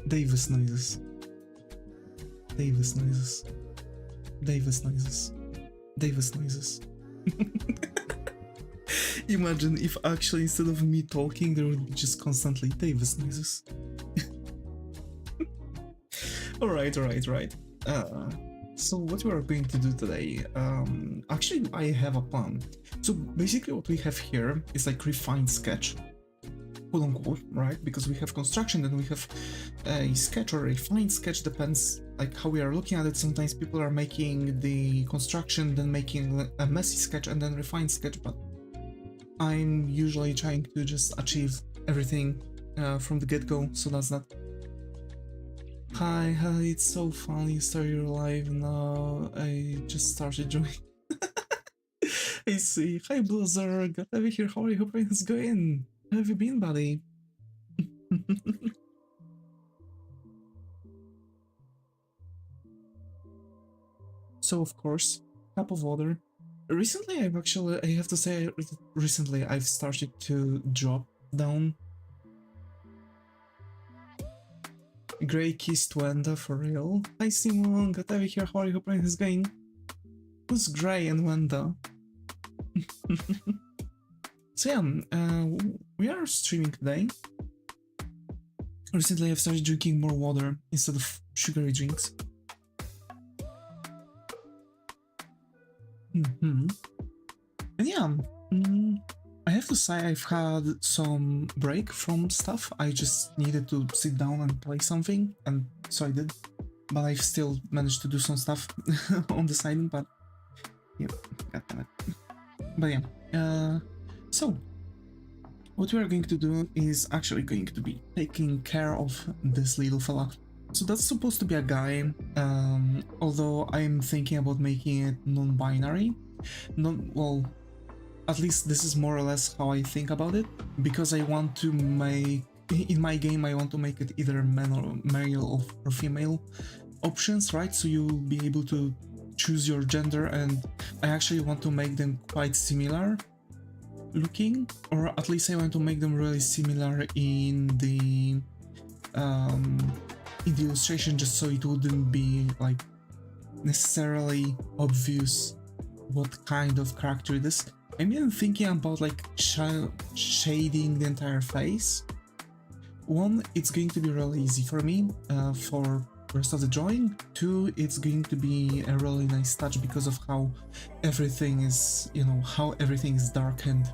Devis noises. Devis noises. Devis noises. Devis noises. Imagine if actually instead of me talking there would be just constantly Devis noises. Alright. So what we are going to do today, actually I have a plan. So basically what we have here is like refined sketch, quote unquote, right? Because we have construction, then we have a sketch or a refined sketch, depends like how we are looking at it. Sometimes people are making the construction, then making a messy sketch and then refined sketch, but I'm usually trying to just achieve everything from the get-go, so that's that. Hi, it's so fun you start your live now. I just started joining. I see. Hi, Blizzard. Got over here. How are you? Hope everything's going. How have you been, buddy? So, of course, cup of water. Recently, I have to say, recently I've started to drop down. Grey Keys to Wenda, for real? Hi Simon, got over here, how are you? Hope everything's going? Who's Grey and Wenda? So yeah, we are streaming today. Recently I've started drinking more water instead of sugary drinks. And yeah, I have to say I've had some break from stuff. I just needed to sit down and play something, and so I did. But I've still managed to do some stuff on the side, but yeah, goddammit. But yeah, so what we are going to do is actually going to be taking care of this little fella. So that's supposed to be a guy, although I'm thinking about making it non-binary. Well, at least this is more or less how I think about it, because I want to make, in my game I want to make it either male or female options, right? So you'll be able to choose your gender, and I actually want to make them quite similar looking, or at least I want to make them really similar in the illustration, just so it wouldn't be like necessarily obvious what kind of character it is. I'm even thinking about like shading the entire face. One, it's going to be really easy for me for the rest of the drawing. Two, it's going to be a really nice touch because of how everything is, you know, how everything is darkened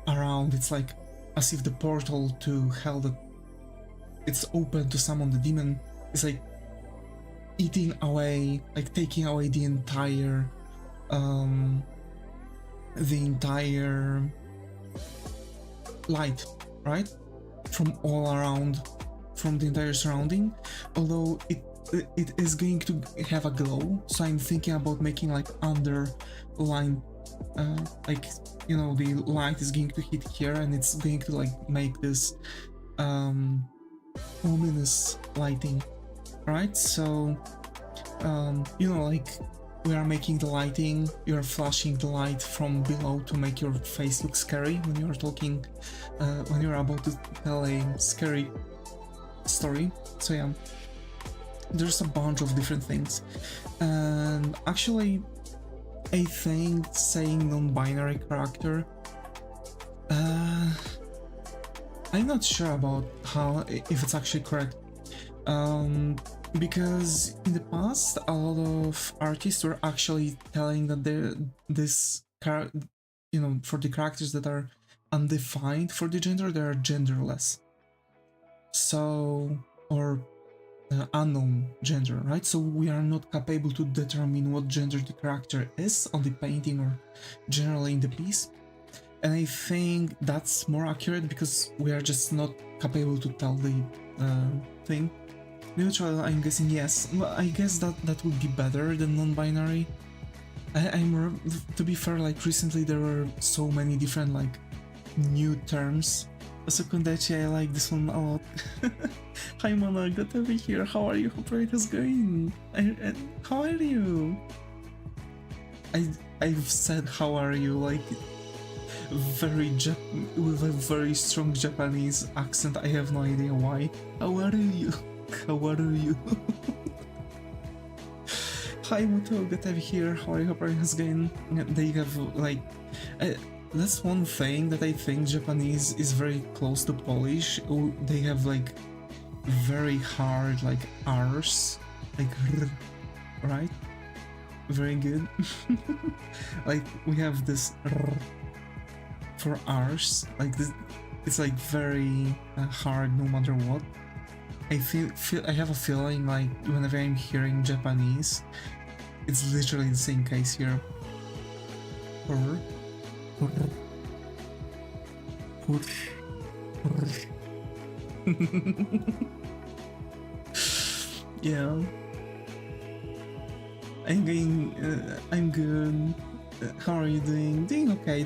around. It's like as if the portal to hell that it's open to summon the demon is like eating away, like taking away the entire light, right, from all around, from the entire surrounding. Although it is going to have a glow, so I'm thinking about making like underline, like, you know, the light is going to hit here and it's going to like make this ominous lighting, right? So you know, like we are making the lighting, you're flashing the light from below to make your face look scary when you're talking, when you're about to tell a scary story. So yeah, there's a bunch of different things, and actually I think saying non-binary character, I'm not sure about if it's actually correct. Because in the past a lot of artists were actually telling that you know, for the characters that are undefined for the gender, they are genderless, so, or unknown gender, right? So we are not capable to determine what gender the character is on the painting or generally in the piece, and I think that's more accurate because we are just not capable to tell the thing. Neutral, I'm guessing yes. Well, I guess that would be better than non-binary. To be fair, like recently there were so many different like new terms. Sekundachi, I like this one a lot. Hi Mona, got over here. How are you? Hope it is going. How are you? I've said how are you like with a very strong Japanese accent. I have no idea why. How are you? How are you? Hi Muto, good to have you here. How are you? Hope everything's going? They have like that's one thing that I think Japanese is very close to Polish. They have like very hard like R's, like right? Very good. Like we have this for R's, like this. It's like very hard no matter what. I have a feeling like whenever I'm hearing Japanese, it's literally the same case here. Yeah. I'm good. How are you doing? Doing okay.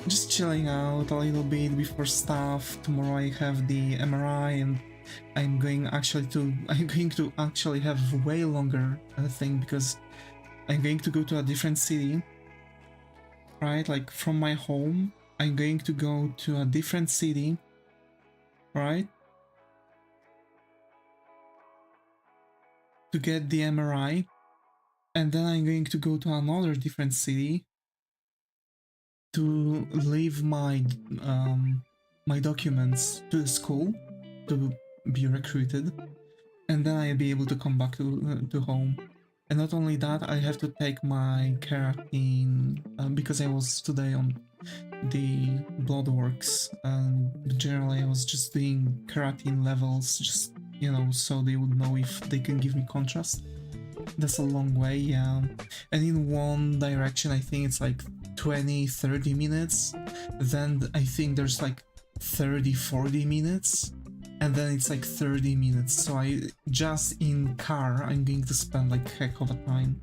Just chilling out a little bit before stuff. Tomorrow I have the MRI and I'm going to actually have way longer thing because I'm going to go to a different city. Right? Like from my home, I'm going to go to a different city. Right? To get the MRI. And then I'm going to go to another different city to leave my my documents to the school to be recruited, and then I'll be able to come back to home. And not only that, I have to take my keratin because I was today on the blood works, and generally I was just doing keratin levels, just so they would know if they can give me contrast. That's a long way, yeah. And in one direction I think it's like 20-30 minutes, then I think there's like 30-40 minutes, and then it's like 30 minutes, so I just in car I'm going to spend like heck of a time.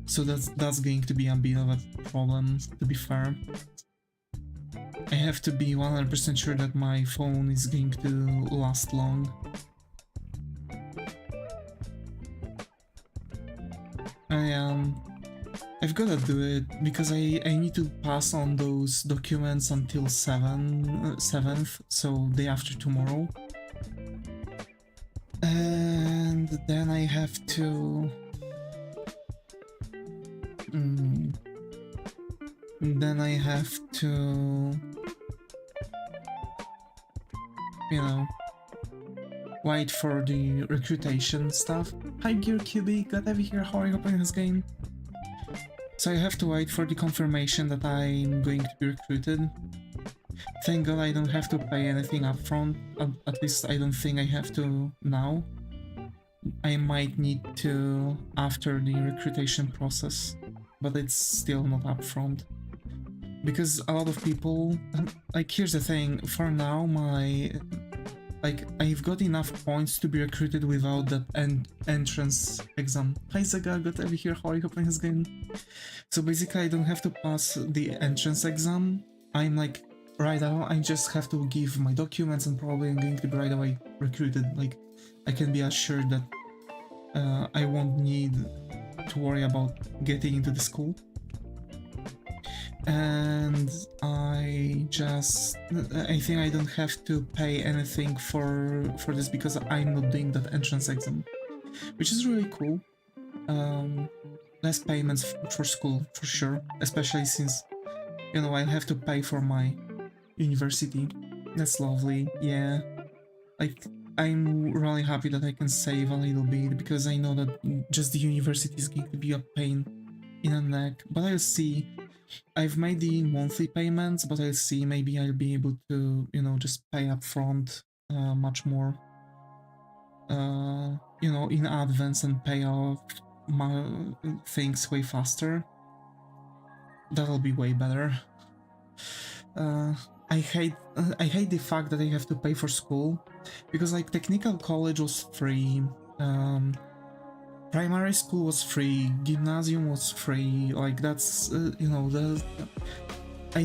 So that's going to be a bit of a problem, to be fair. I have to be 100% sure that my phone is going to last long. I've gotta do it because I need to pass on those documents until 7th, so day after tomorrow. And then I have to... Then I have to... wait for the recruitation stuff. Hi Gear QB, glad to have you here. How are you? Hoping it's going? So I have to wait for the confirmation that I'm going to be recruited. Thank God I don't have to pay anything upfront. At least I don't think I have to now. I might need to after the recruitation process, but it's still not upfront. Because a lot of people, like, here's the thing, for now I've got enough points to be recruited without that entrance exam. Hi Zaga, got over here, how are you? Hoping it's going? So basically I don't have to pass the entrance exam. I'm like, right now I just have to give my documents and probably I'm going to be right away recruited. Like, I can be assured that I won't need to worry about getting into the school. And I think I don't have to pay anything for this because I'm not doing that entrance exam, which is really cool. Less payments for school for sure, especially since I have to pay for my university. That's lovely. Yeah, like, I'm really happy that I can save a little bit because I know that just the university is going to be a pain in the neck, but I'll see. I've made the monthly payments, but I'll see, maybe I'll be able to, just pay up front much more, in advance and pay off my things way faster. That'll be way better. I hate the fact that I have to pay for school, because like technical college was free, primary school was free, gymnasium was free. Like, that's I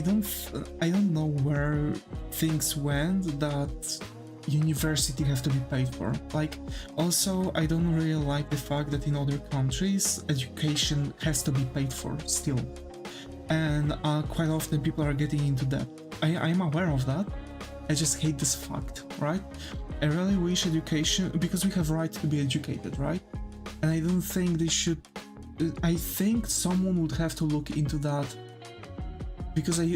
don't know where things went that university have to be paid for. Like, also I don't really like the fact that in other countries education has to be paid for still. and quite often people are getting into debt. I'm aware of that. I just hate this fact, right? I really wish education, because we have right to be educated, right? And I don't think they should. I think someone would have to look into that, because I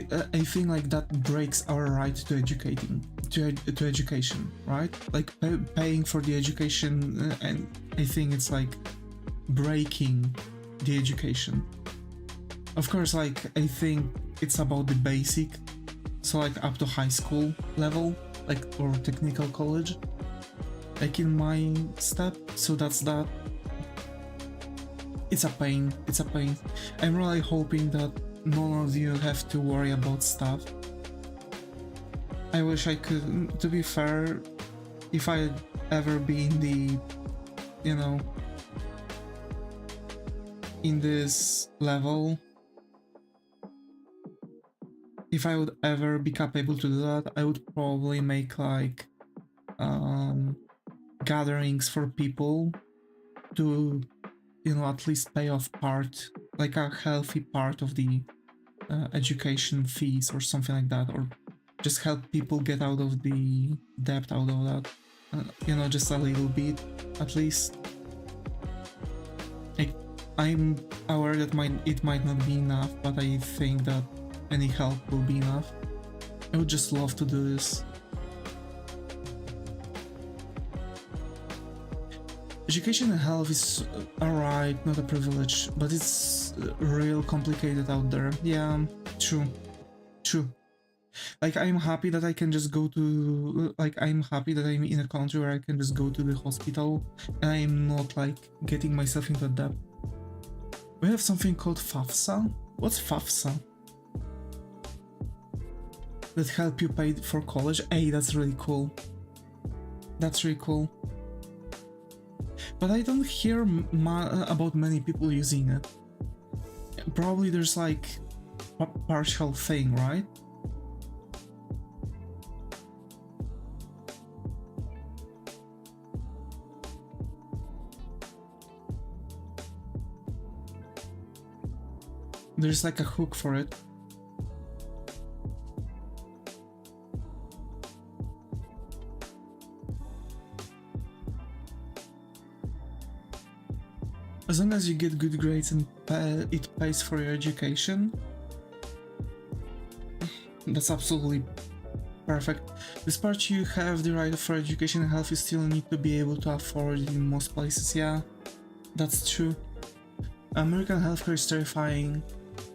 think like that breaks our right to educating, to education, right? Like paying for the education, and I think it's like breaking the education. Of course, like I think it's about the basic, so like up to high school level, like, or technical college, like in my step. So that's that. It's a pain. It's a pain. I'm really hoping that none of you have to worry about stuff. I wish I could. To be fair, if I'd ever be in the, you know, in this level, if I would ever be capable to do that, I would probably make like gatherings for people to, you know, at least pay off part, like a healthy part of the education fees or something like that, or just help people get out of the debt out of that, you know, just a little bit at least. I'm aware that it might not be enough, but I think that any help will be enough. I would just love to do this. Education and health is alright, not a privilege, but it's real complicated out there. Yeah, true. Like, I'm happy that I can just go to, like, I'm happy that I'm in a country where I can just go to the hospital and I'm not like getting myself into debt. We have something called FAFSA. What's FAFSA? That help you pay for college? Hey, that's really cool. That's really cool. But I don't hear about many people using it. Probably there's like a partial thing, right? There's like a hook for it. As long as you get good grades and it pays for your education, that's absolutely perfect. This part, you have the right for education and health, you still need to be able to afford it in most places. Yeah, that's true. American healthcare is terrifying.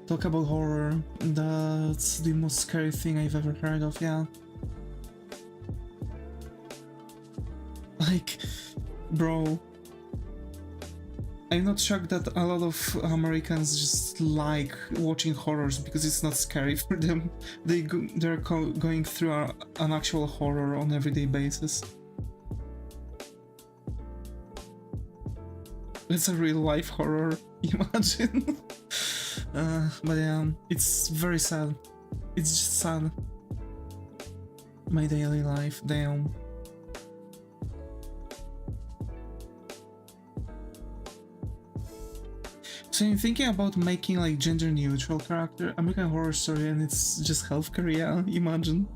Talk about horror, that's the most scary thing I've ever heard of. Yeah. Like, bro, I'm not shocked that a lot of Americans just like watching horrors because it's not scary for them. They're going through an actual horror on everyday basis. It's a real life horror, imagine. But yeah, it's very sad. It's just sad. My daily life, damn. So I'm thinking about making like gender neutral character, American Horror Story, and it's just healthcare, yeah, imagine.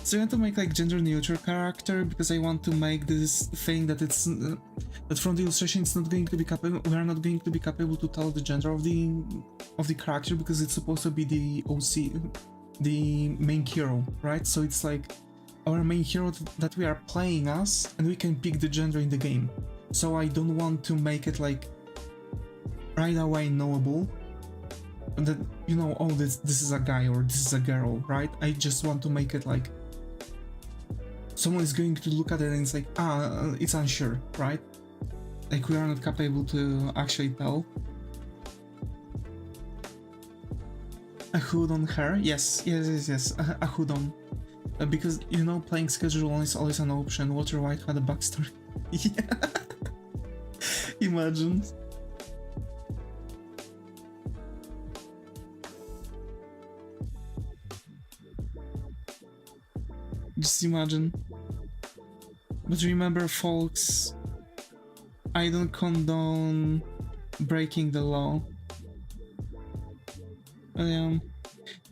So I want to make like gender neutral character because I want to make this thing that it's that from the illustration it's not going to be capable. We are not going to be capable to tell the gender of the character because it's supposed to be the OC, the main hero, right? So it's like our main hero that we are playing as, and we can pick the gender in the game. So I don't want to make it like right away knowable that, you know, oh, this is a guy or this is a girl, right? I just want to make it like someone is going to look at it and it's like, it's unsure, right? Like we are not capable to actually tell. A hood on her? Yes, a hood on. Because, you know, playing schedule is always an option. Walter White had a backstory. Yeah. Imagine. Just imagine. But remember, folks, I don't condone breaking the law. Um,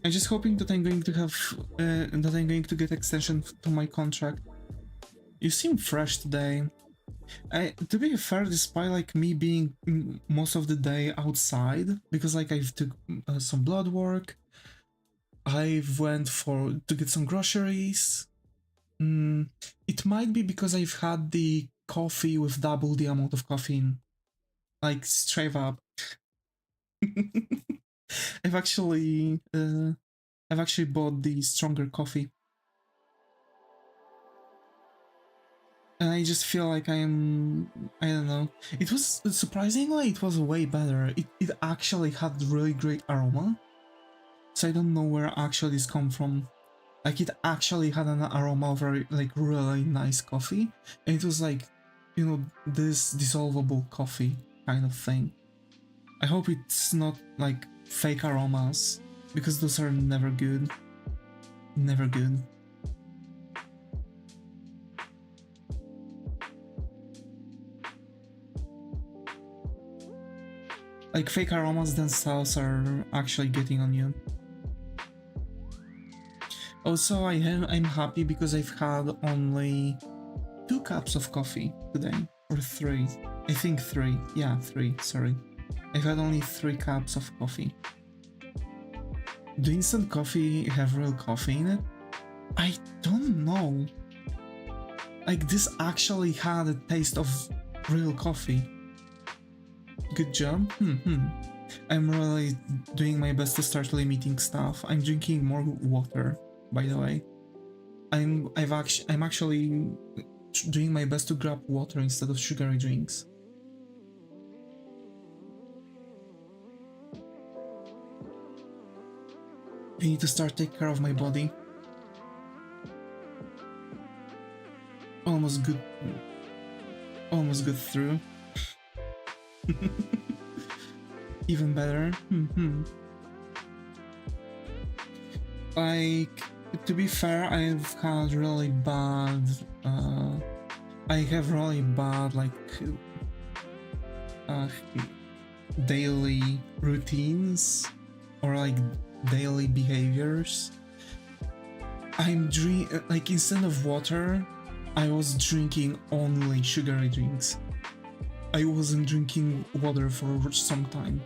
I'm just hoping that I'm going to have that I'm going to get extension to my contract. You seem fresh today. To be fair, despite like me being most of the day outside, because like I've took some blood work, I've went to get some groceries. It might be because I've had the coffee with double the amount of caffeine, like straight up. I've actually bought the stronger coffee, and I just feel like I don't know. It was surprisingly, it was way better. It actually had really great aroma, so I don't know where actually this come from. Like it actually had an aroma of very like really nice coffee, and it was like, you know, this dissolvable coffee kind of thing. I hope it's not like fake aromas, because those are never good. Never good. Like fake aromas themselves are actually getting on you. Also, I'm happy because I've had only 2 cups of coffee today, or 3. I think 3. Yeah, 3. Sorry, I've had only 3 cups of coffee. Do instant coffee have real coffee in it? I don't know. Like this actually had a taste of real coffee. Good job. I'm really doing my best to start limiting stuff. I'm drinking more water, by the way. I'm actually doing my best to grab water instead of sugary drinks. I need to start taking care of my body. Almost good through. Even better. Like, to be fair, I've had really bad I have really bad like daily routines or like daily behaviors. I'm like instead of water, I was drinking only sugary drinks. I wasn't drinking water for some time.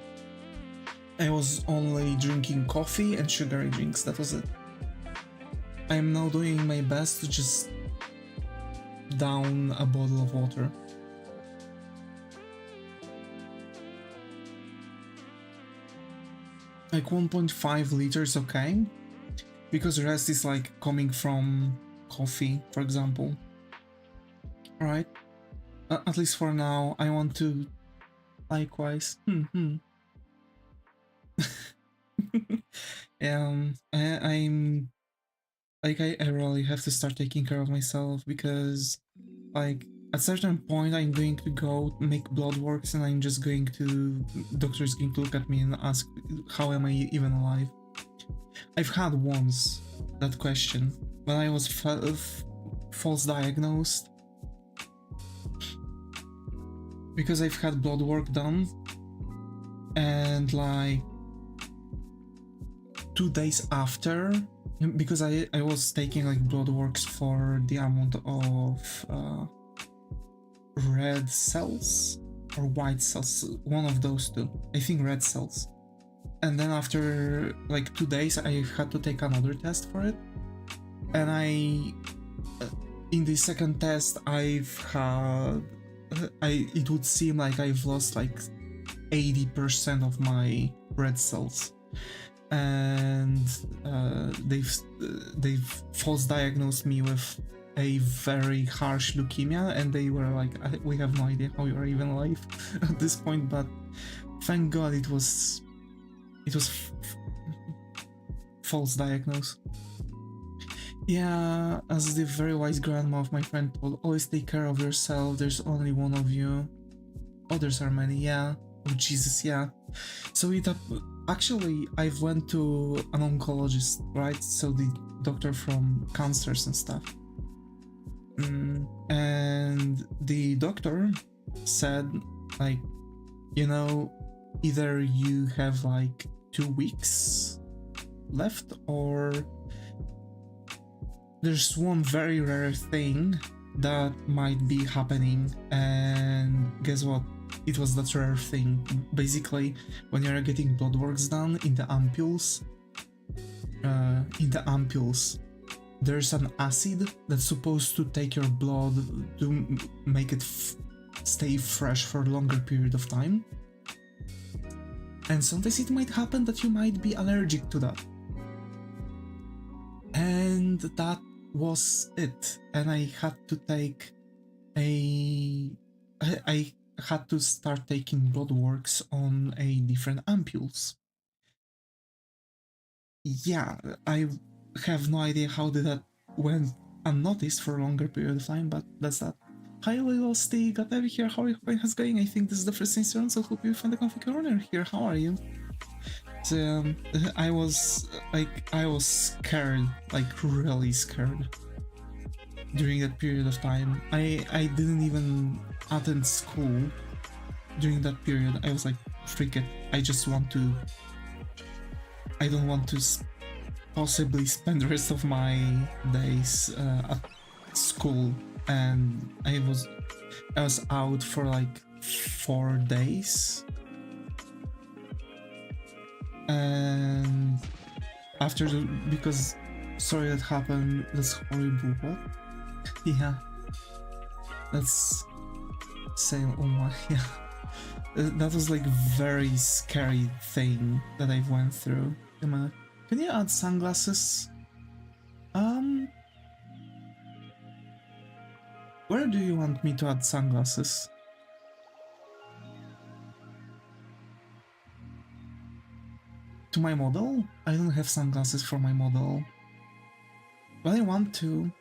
I was only drinking coffee and sugary drinks, that was it. I'm now doing my best to just down a bottle of water. Like 1.5 liters, okay? Because the rest is like coming from coffee, for example. Right? At least for now, I want to likewise. I'm like I really have to start taking care of myself, because like at certain point I'm going to go make blood works and I'm just going to, doctor is going to look at me and ask how am I even alive. I've had once that question when I was false diagnosed, because I've had blood work done, and like 2 days after, because I was taking like blood works for the amount of red cells or white cells, one of those two, I think red cells. And then after like 2 days I had to take another test for it, and in the second test it would seem like I've lost like 80% of my red cells, and they've false diagnosed me with a very harsh leukemia, and they were like, we have no idea how you're even alive at this point, but thank God it was false diagnosis. Yeah, as the very wise grandma of my friend told, always take care of yourself, there's only one of you. Others are many, yeah. Oh Jesus, yeah. So actually I've went to an oncologist, right? So the doctor from cancers and stuff. And the doctor said, like, you know, either you have like 2 weeks left, or there's one very rare thing that might be happening, and guess what? It was that rare thing. Basically, when you're getting blood works done in the ampules, there's an acid that's supposed to take your blood to make it stay fresh for a longer period of time. And sometimes it might happen that you might be allergic to that. And that was it. And I had to take I had to start taking blood works on a different ampules. Yeah, I have no idea how that went unnoticed for a longer period of time, but that's that. Hi little Steve, got over here, how are you going? I think this is the first incident, so hope you find the config runner here. How are you? So, I was scared, like really scared during that period of time. I didn't even attend school during that period. I was like, freak it, I don't want to possibly spend the rest of my days at school, and I was out for like 4 days, and after because sorry that happened, that's horrible. What? Yeah, that's saying, oh my, yeah, that was like very scary thing that I went through. Can you add sunglasses? Where do you want me to add sunglasses? To my model? I don't have sunglasses for my model. But I want to.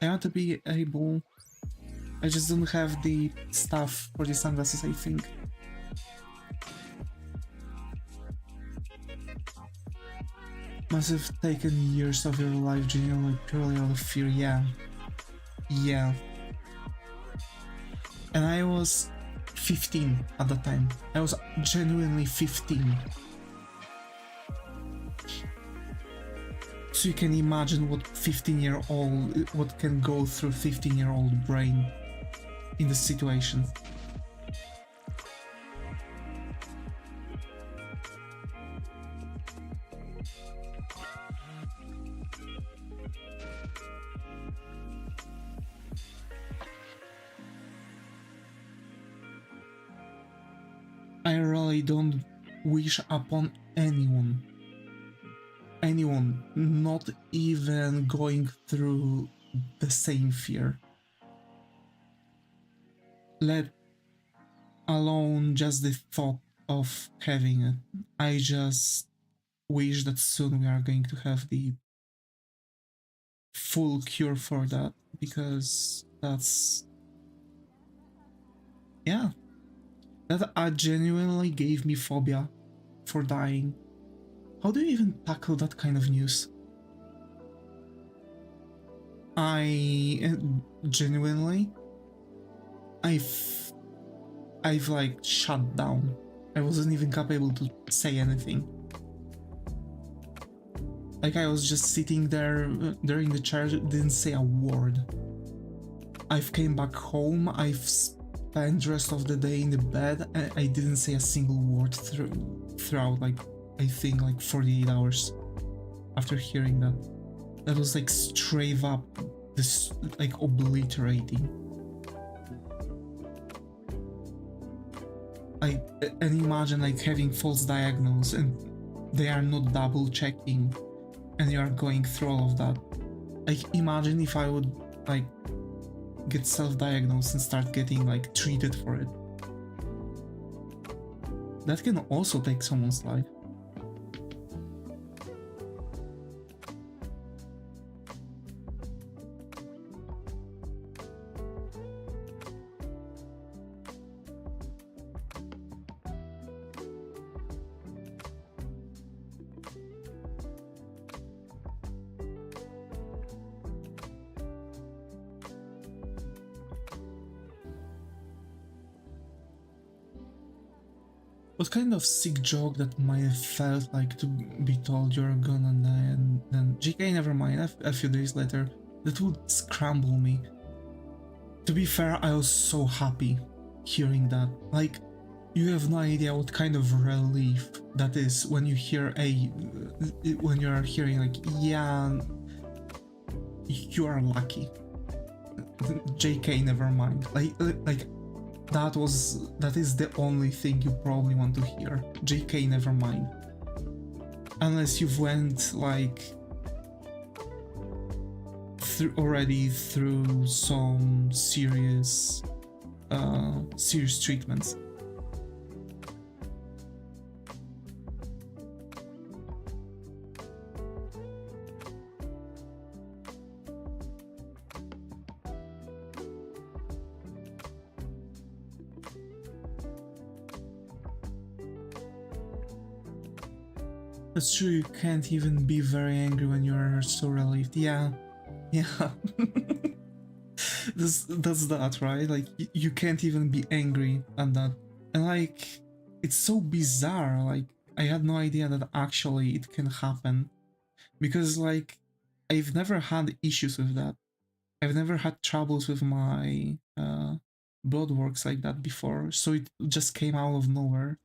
I want to be able. I just don't have the stuff for the sunglasses, I think. Must have taken years of your life genuinely purely out of fear, yeah. Yeah. And I was 15 at the time. I was genuinely 15. So you can imagine what can go through 15-year-old brain in this situation. I really don't wish upon anyone, not even going through the same fear, let alone just the thought of having it. I just wish that soon we are going to have the full cure for that, because that's, yeah, that genuinely gave me phobia for dying. How do you even tackle that kind of news? Genuinely, I've like shut down. I wasn't even capable to say anything. Like, I was just sitting there during the chair, didn't say a word. I've came back home, I've spent the rest of the day in the bed, and I didn't say a single word throughout, like, I think like 48 hours after hearing that. That was like straight up this, like, obliterating. And imagine like having false diagnose and they are not double checking and you are going through all of that. Like, imagine if I would like get self-diagnosed and start getting like treated for it. That can also take someone's life. What kind of sick joke that might have felt like to be told you're gonna die and then JK, never mind, a few days later, that would scramble me. To be fair, I was so happy hearing that. Like, you have no idea what kind of relief that is when you hear when you're hearing like, yeah, you are lucky. JK, never mind. Like that is the only thing you probably want to hear. JK, never mind. Unless you've went like already through some serious treatments. That's true, you can't even be very angry when you're so relieved. Yeah. that's that, right? Like, you can't even be angry at that. And like, it's so bizarre. Like, I had no idea that actually it can happen. Because like, I've never had issues with that. I've never had troubles with my blood works like that before. So it just came out of nowhere.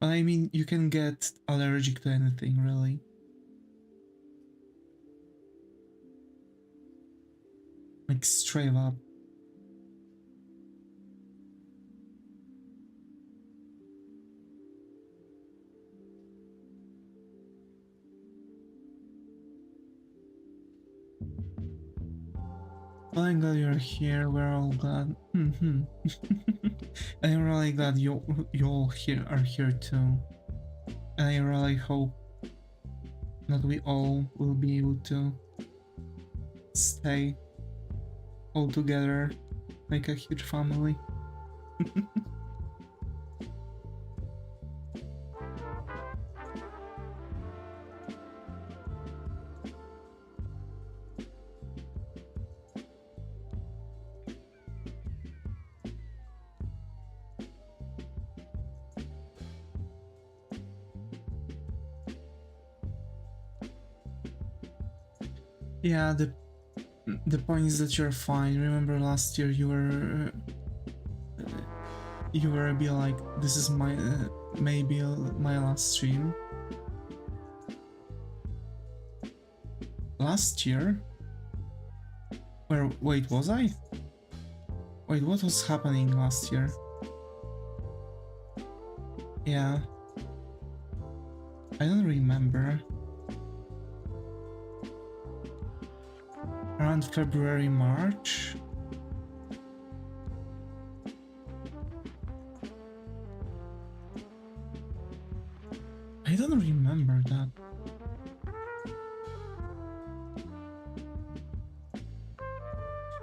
But I mean, you can get allergic to anything, really. Like, straight up. Well, I'm glad you're here. We're all glad. I'm really glad you all here are here too. And I really hope that we all will be able to stay all together like a huge family. Yeah, the point is that you're fine. Remember last year you were a bit like, this is my maybe my last stream. Last year? Wait, was I? Wait, what was happening last year? Yeah. I don't remember. Around February, March? I don't remember that.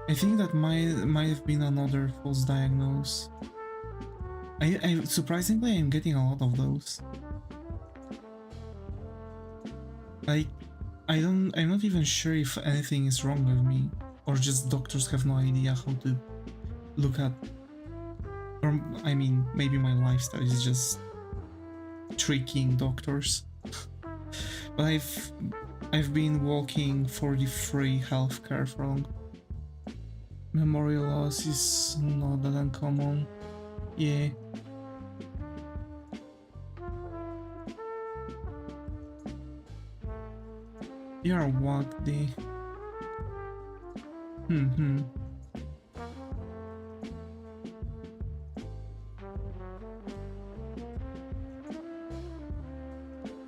I think that might have been another false diagnose. I surprisingly I'm getting a lot of those. Like, I'm not even sure if anything is wrong with me, or just doctors have no idea how to look at, or I mean, maybe my lifestyle is just tricking doctors. But I've been walking for the free healthcare for long. Memory loss is not that uncommon. Yeah. You're Wagdi. On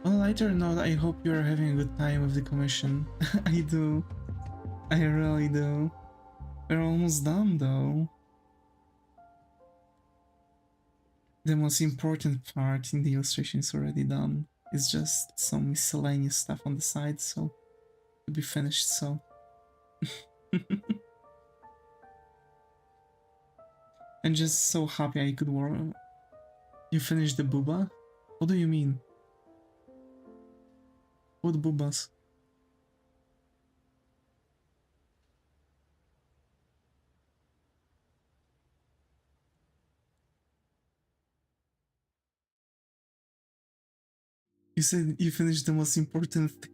a lighter note, I hope you're having a good time with the commission. I do. I really do. We're almost done though. The most important part in the illustration is already done. It's just some miscellaneous stuff on the side, so to be finished, so. I'm just so happy I could work. You finished the booba? What do you mean? What boobas? You said you finished the most important thing.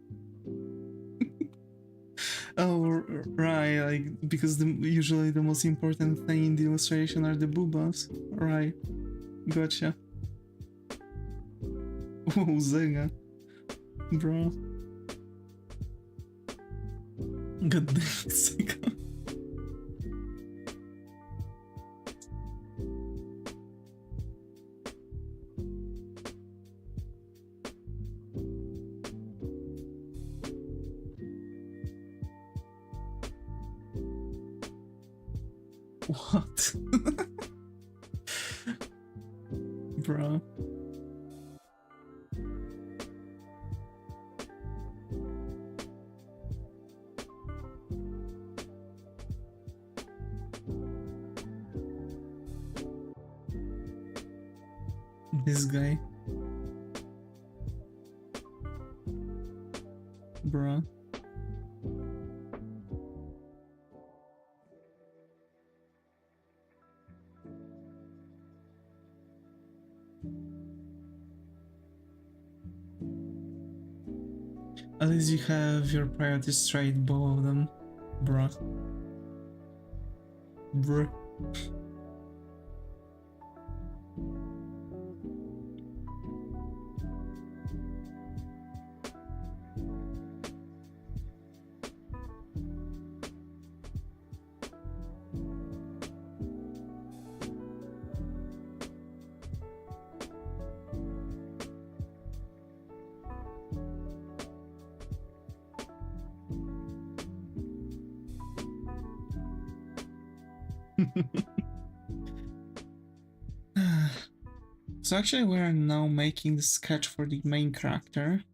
Oh, right, like, because usually the most important thing in the illustration are the boobas. Right, gotcha. Oh, Zega. Bro. God damn it, Zega. What? Bro. This guy. Bro. At least you have your priorities straight, both of them. Bruh. Bruh. So actually we're now making the sketch for the main character.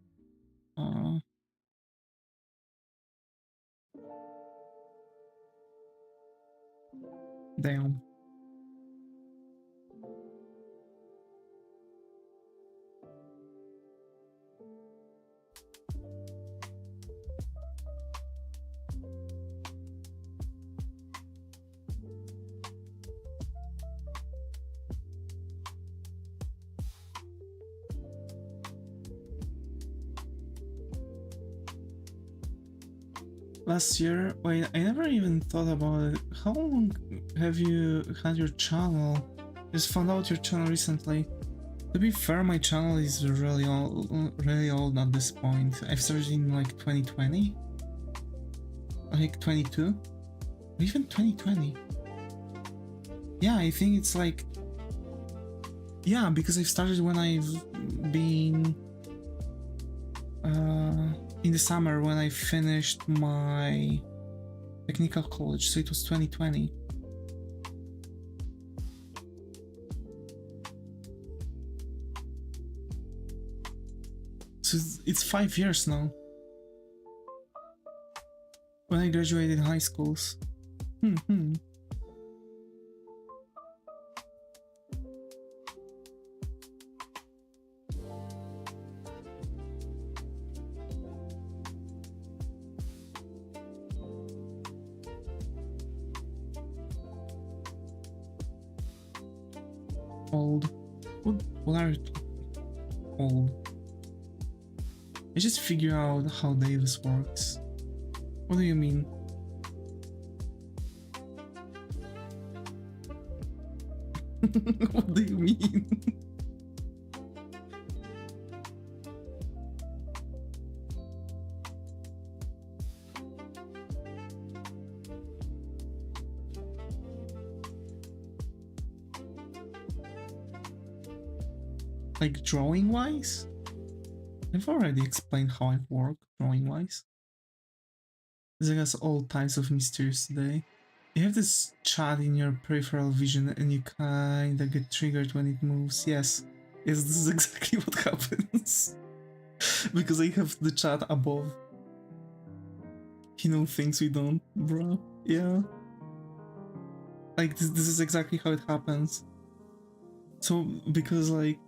Damn. Last year, wait, I never even thought about it. How long have you had your channel? Just found out your channel recently. To be fair, my channel is really old at this point. I've started in like 2020, like 22, even 2020. Yeah, I think it's like, yeah, because I've started when I've been in the summer when I finished my technical college, so it was 2020. So it's 5 years now. When I graduated high schools. Old. What are you old? I just figure out how Davis works. What do you mean? What do you mean? Like drawing wise? I've already explained how I work drawing wise. There is all types of mysteries today. You have this chat in your peripheral vision and you kinda get triggered when it moves. Yes, this is exactly what happens. Because I have the chat above. He knows things we don't, bro. Yeah. Like this is exactly how it happens. So because like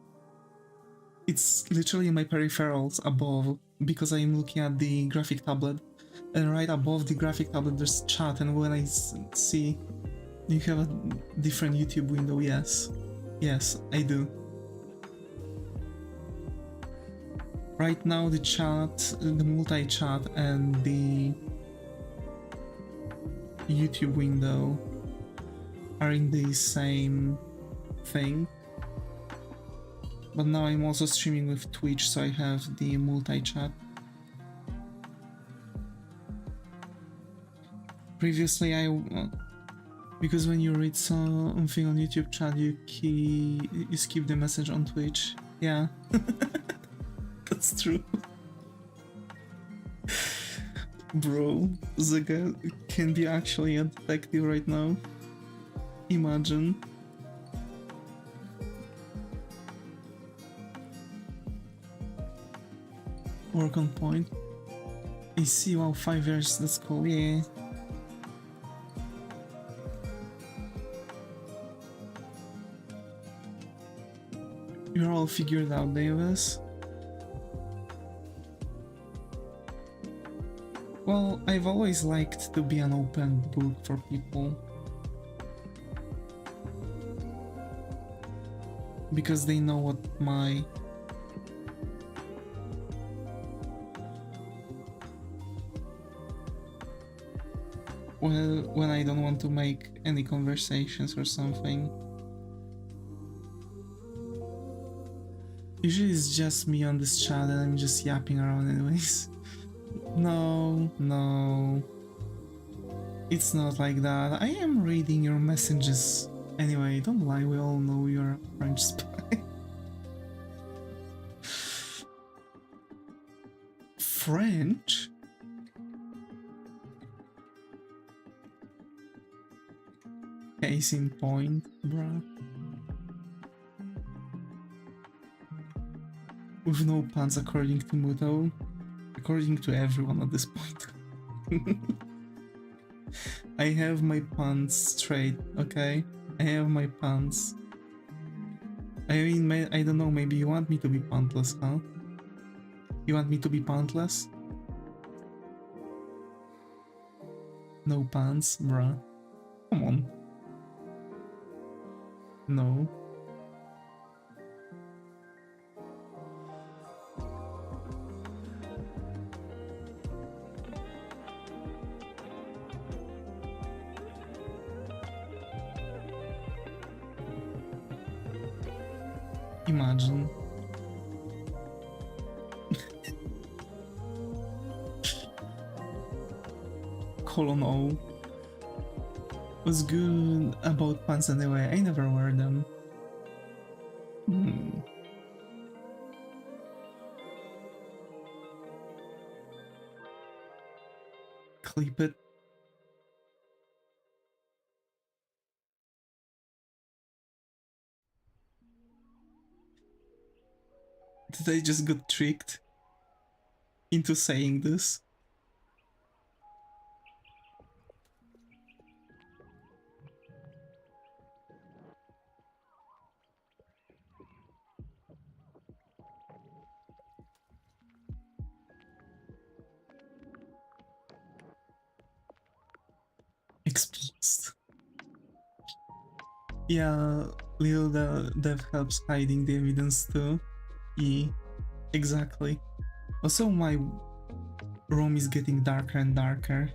it's literally my peripherals above, because I'm looking at the graphic tablet, and right above the graphic tablet there's chat, and when I see you have a different YouTube window, yes, I do. Right now the chat, the multi-chat and the YouTube window are in the same thing. But now I'm also streaming with Twitch, so I have the multi-chat. Previously because when you read something on YouTube chat, you skip the message on Twitch. Yeah, that's true. Bro, Zaga can be actually a detective right now. Imagine. Work on point. I see, wow, 5 years, that's cool, yeah. You're all figured out, Davis. Well, I've always liked to be an open book for people. Because they know what my... Well, when I don't want to make any conversations or something. Usually it's just me on this chat and I'm just yapping around anyways. No, no. It's not like that. I am reading your messages. Anyway, don't lie, we all know you're a French spy. French? Case in point, bruh. With no pants according to Muto. According to everyone at this point. I have my pants straight, okay? I have my pants. I mean, I don't know, maybe you want me to be pantless, huh? You want me to be pantless? No pants, bruh. Come on. No. Imagine. Colon O. What's good about pants anyway? I never wear them. Clip it. Did I just get tricked into saying this? Exposed. Yeah, Lil Dev helps hiding the evidence too. Yeah, exactly. Also, my room is getting darker and darker.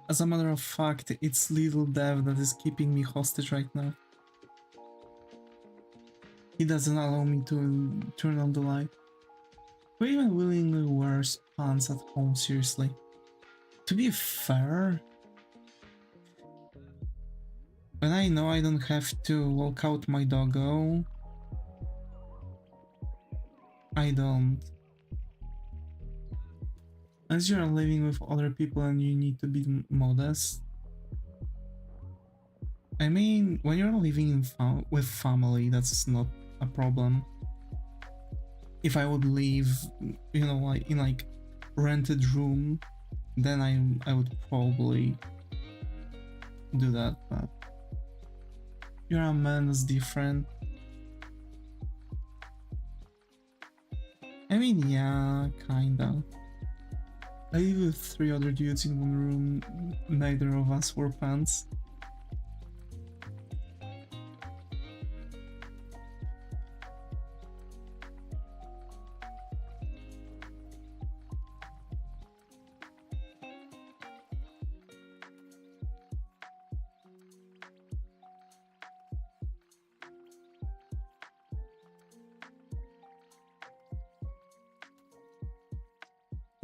As a matter of fact, it's Little Dev that is keeping me hostage right now. He doesn't allow me to turn on the light. Who even willingly wears pants at home, seriously? To be fair, when I know I don't have to walk out my doggo, I don't. As you're living with other people and you need to be modest. I mean, when you're living with family, that's not a problem. if I would live, you know, like in like rented room, then I would probably do that. But you're a man is different. I mean, yeah, kinda. I live with 3 other dudes in one room. Neither of us wore pants.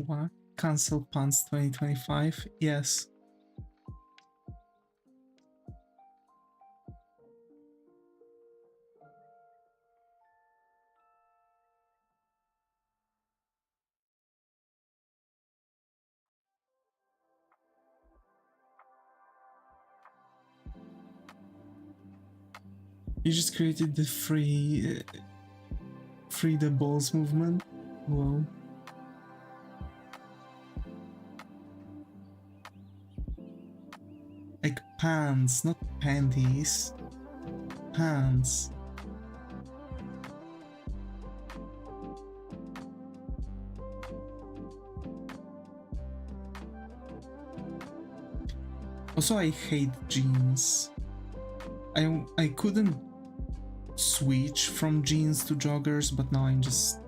What? Cancel pants 2025? Yes. You just created the free the balls movement. Whoa. Like pants, not panties. Pants. Also, I hate jeans. I couldn't switch from jeans to joggers, but now I'm just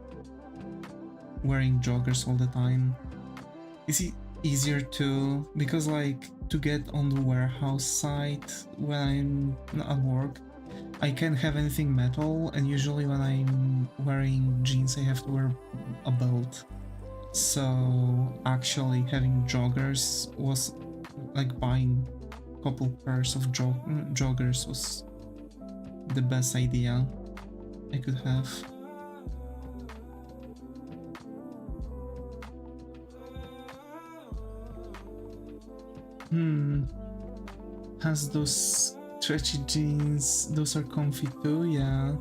wearing joggers all the time. Is it easier to, because like to get on the warehouse site when I'm at work, I can't have anything metal, and usually when I'm wearing jeans I have to wear a belt. So actually having joggers was like buying a couple pairs of joggers was the best idea I could have. Has those stretchy jeans, those are comfy too, yeah.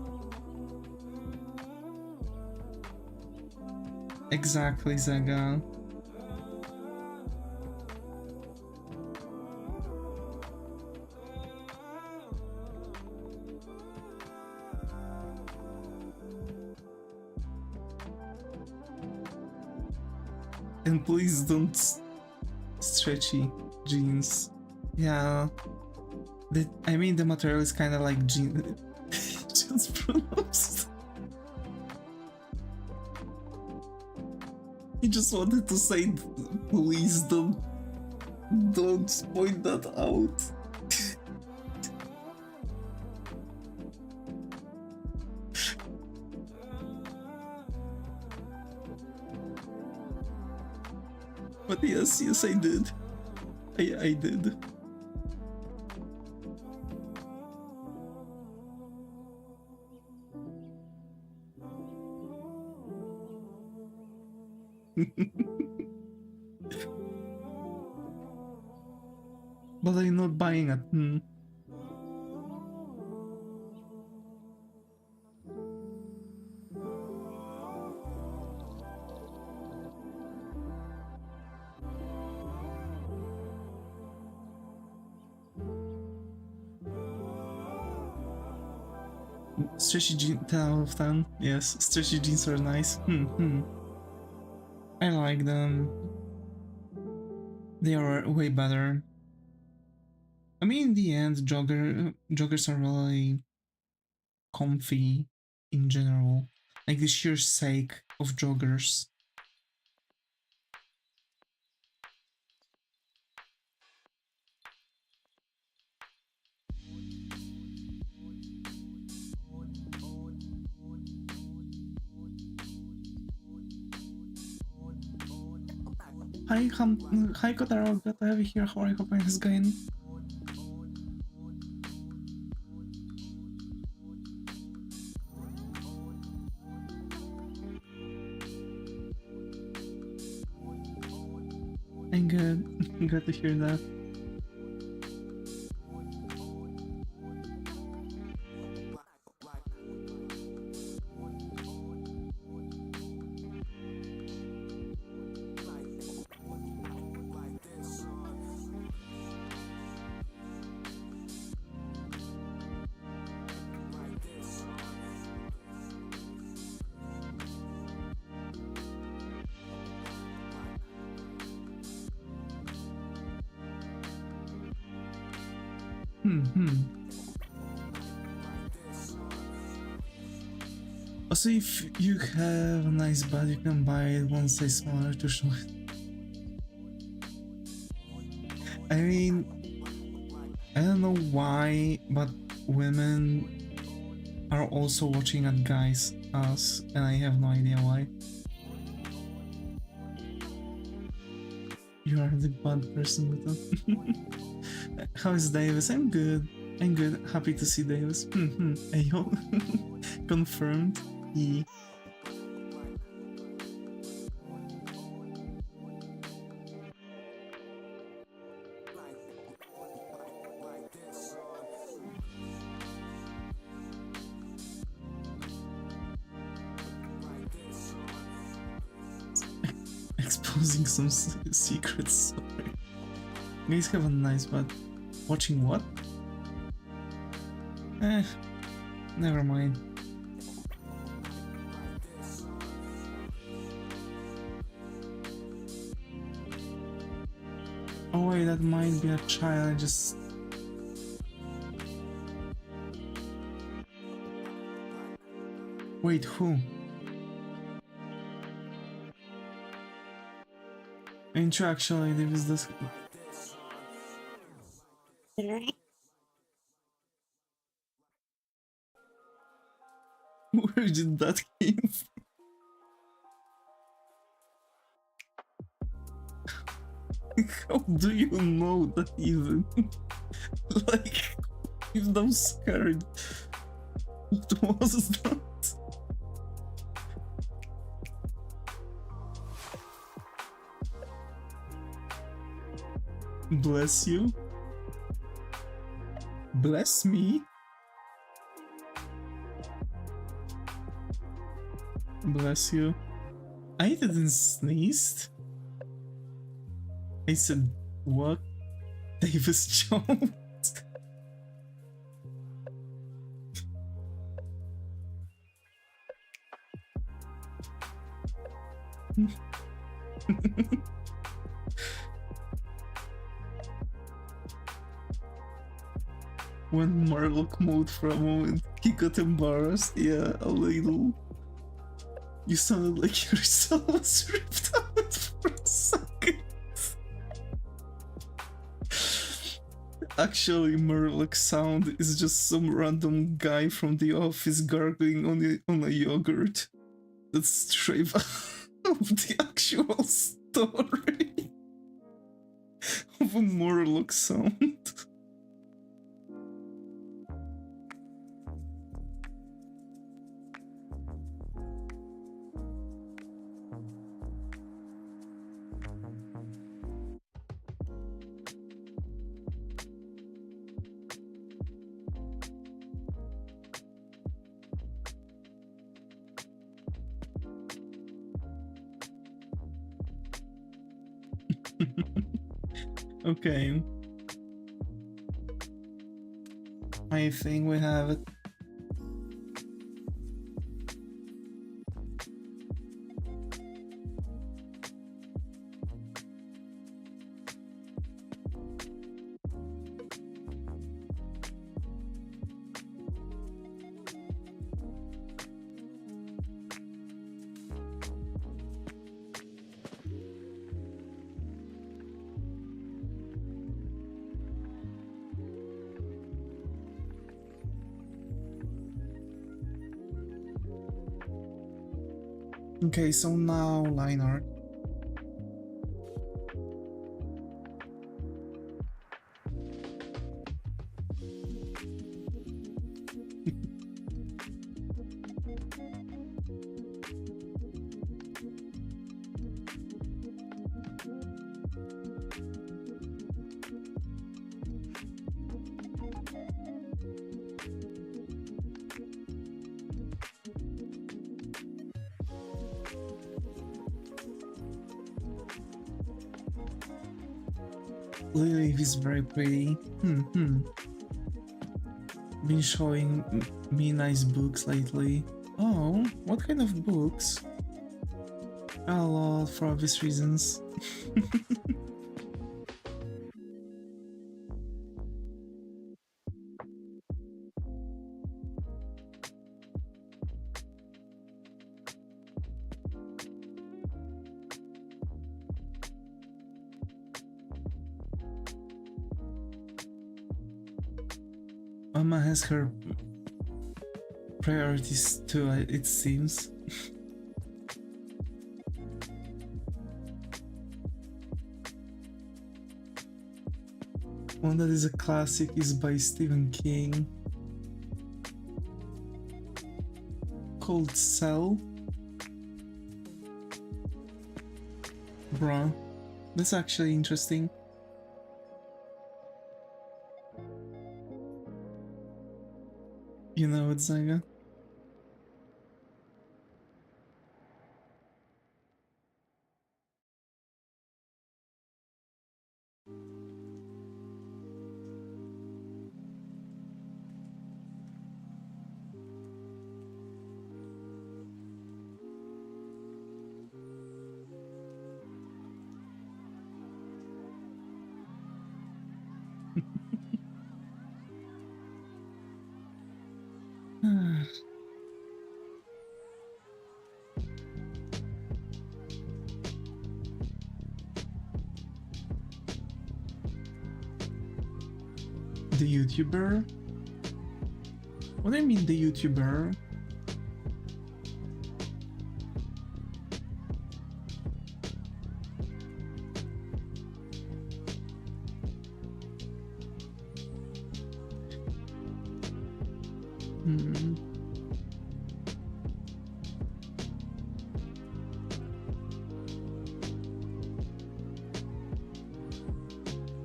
Exactly, Zaga. And please don't stretchy jeans. Yeah. I mean, the material is kind of like jean. Just pronounced. He just wanted to say, please don't point that out. But yes, I did. I did. But I'm not buying it. Stretchy jeans, 10 out of 10. Yes, stretchy jeans are nice. I like them. They are way better. I mean, in the end, joggers are really comfy in general. Like the sheer sake of joggers. Hi Kotaro, glad to have you here. How are you? Hope it's going. I'm good. Glad to hear that. Also, if you have a nice bud, you can buy it one size smaller to show it. I mean, I don't know why, but women are also watching at guys' ass, and I have no idea why. You are the bad person with them. How is Davis? I'm good. I'm good. Happy to see Davis. Ayo. Confirmed. E. Exposing some secrets. Sorry. You guys have a nice but watching what? Never mind. Oh wait, that might be a child. I just... Wait, who? Ain't you actually there is this... Where did that came from? How do you know that even? Like, if I'm scared. What was that? Bless you. Bless me. Bless you. I didn't sneeze. I said, what? Davis Jones. When Marlock mode for a moment, he got embarrassed. Yeah, a little. You sounded like your soul was ripped out for a second. Actually, Murlock's sound is just some random guy from the office gargling on a yogurt. That's straight of the actual story of a Murlock sound. Okay. I think we have it. Okay, so now line art. Lily is very pretty. Been showing me nice books lately. Oh, what kind of books? A lot, for obvious reasons. Emma has her priorities too, it seems. One that is a classic is by Stephen King, called Cell. Bruh, that's actually interesting. You know it, Zaga? The YouTuber? What do you mean, the YouTuber?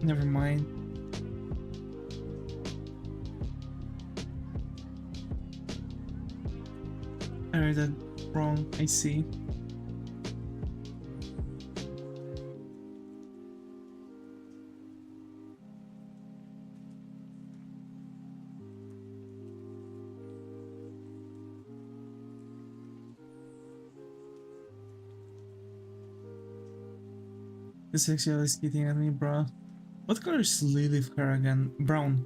Never mind. I read that wrong, I see. This actually is getting at me, bruh. What color is Lilith hair again? Brown.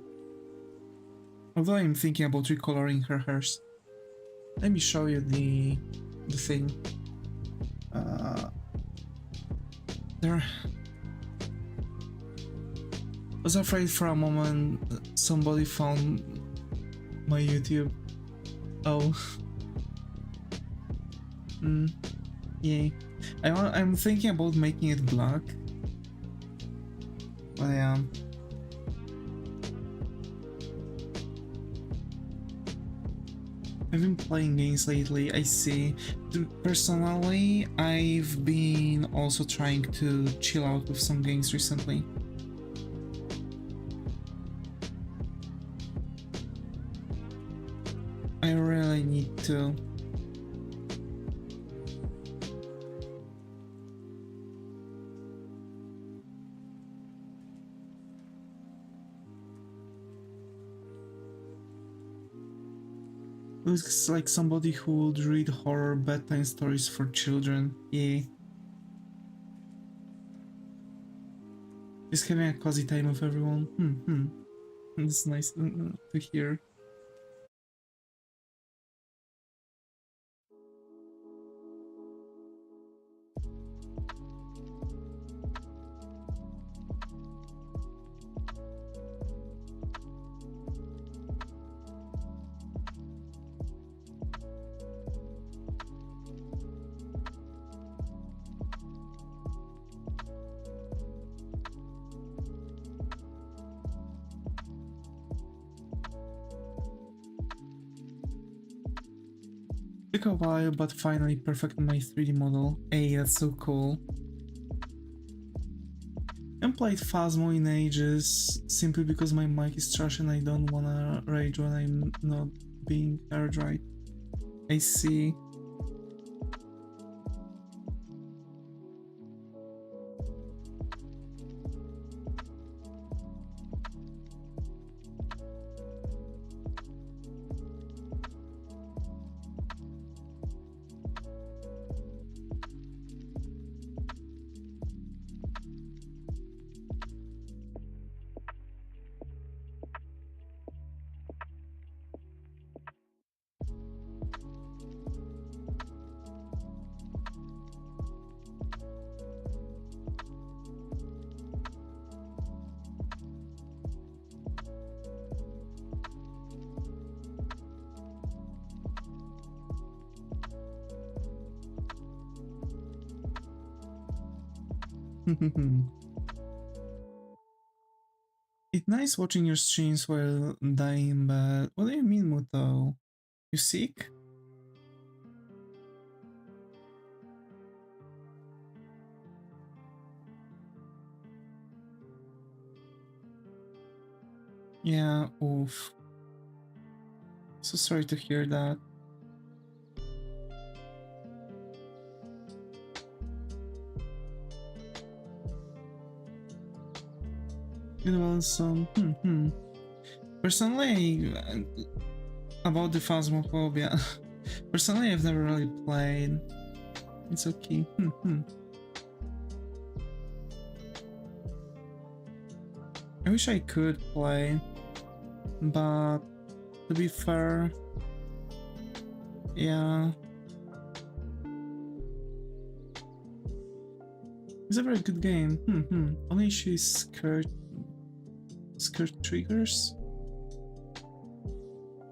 Although I'm thinking about recoloring her hairs. Let me show you the thing. There. I was afraid for a moment somebody found my YouTube. Oh. Yeah. I'm thinking about making it black. But yeah. I've been playing games lately, I see. Personally, I've been also trying to chill out with some games recently. I really need to. Looks like somebody who would read horror bedtime stories for children. Yeah. Just having a cozy time with everyone. It's nice to hear. Took a while, but finally perfected my 3D model. Hey, that's so cool. I haven't played Phasmo in ages, simply because my mic is trash and I don't wanna rage when I'm not being heard right. I see. It's nice watching your streams while dying, but what do you mean, Muto? You sick? Yeah, oof. So sorry to hear that. It was Personally, about the Phasmophobia. Personally, I've never really played. It's okay. I wish I could play, but to be fair, yeah, it's a very good game. Only issue is skirt triggers.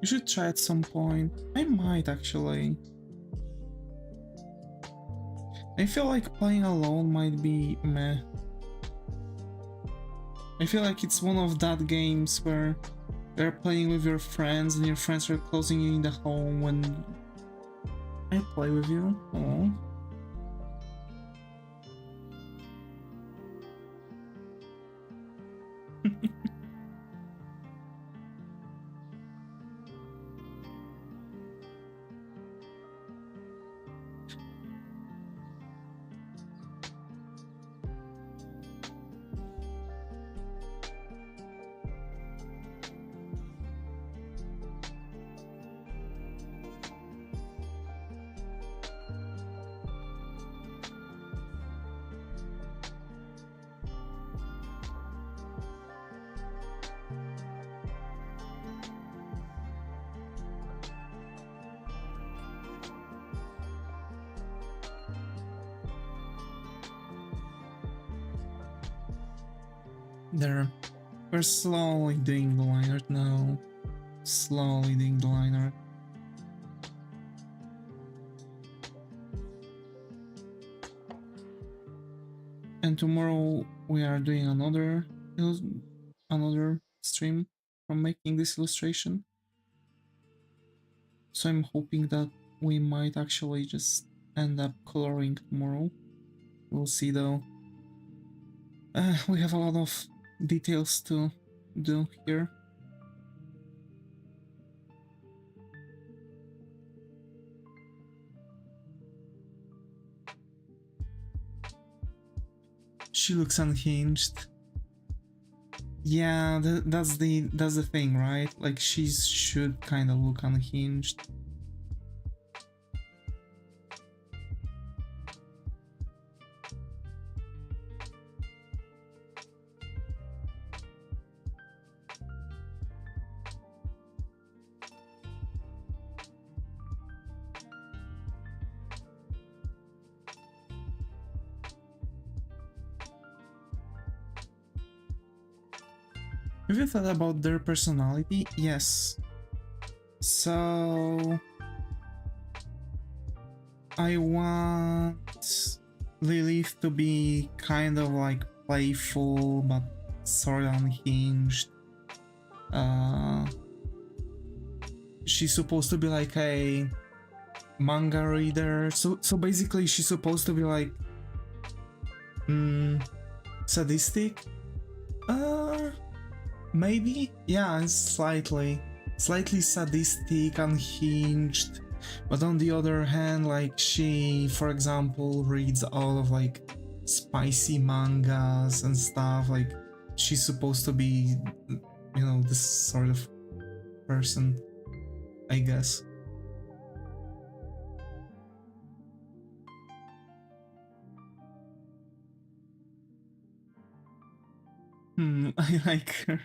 You should try at some point. I might actually. I feel like playing alone might be meh. I feel like it's one of that games where you're playing with your friends and your friends are closing you in the home when I play with you. Oh. There. We're slowly doing the line art now. Slowly doing the line art. And tomorrow we are doing another stream from making this illustration. So I'm hoping that we might actually just end up coloring tomorrow. We'll see though. We have a lot of details to do here. She looks unhinged. Yeah, that's the thing, right? Like she should kind of look unhinged. Have you thought about their personality? Yes. So I want Lilith to be kind of like playful but sort of unhinged. She's supposed to be like a manga reader. So basically she's supposed to be like sadistic. Maybe? Yeah, slightly sadistic, unhinged. But on the other hand, like she, for example, reads all of like spicy mangas and stuff. Like she's supposed to be, you know, this sort of person, I guess. I like her.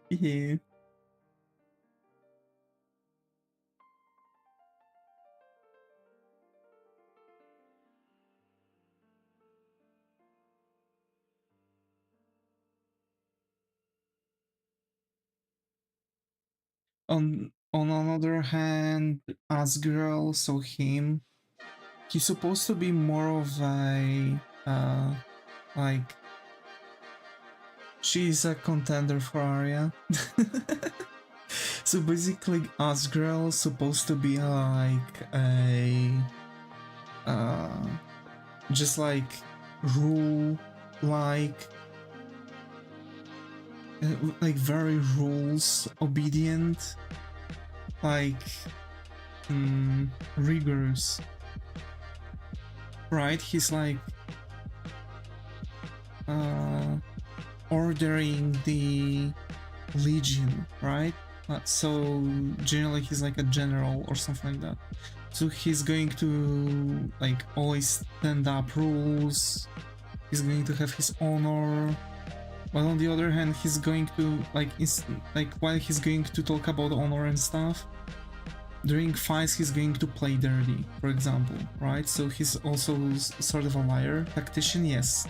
Yeah. On another hand, as girl, so him, he's supposed to be more of a like she's a contender for Arya. So basically, Asgrel's supposed to be like a just like rule like very rules obedient, like rigorous, right? He's like ordering the legion, right? So generally he's like a general or something like that. So he's going to like always stand up rules, he's going to have his honor, but on the other hand he's going to like while he's going to talk about honor and stuff, during fights he's going to play dirty, for example, right? So he's also sort of a liar, tactician, yes,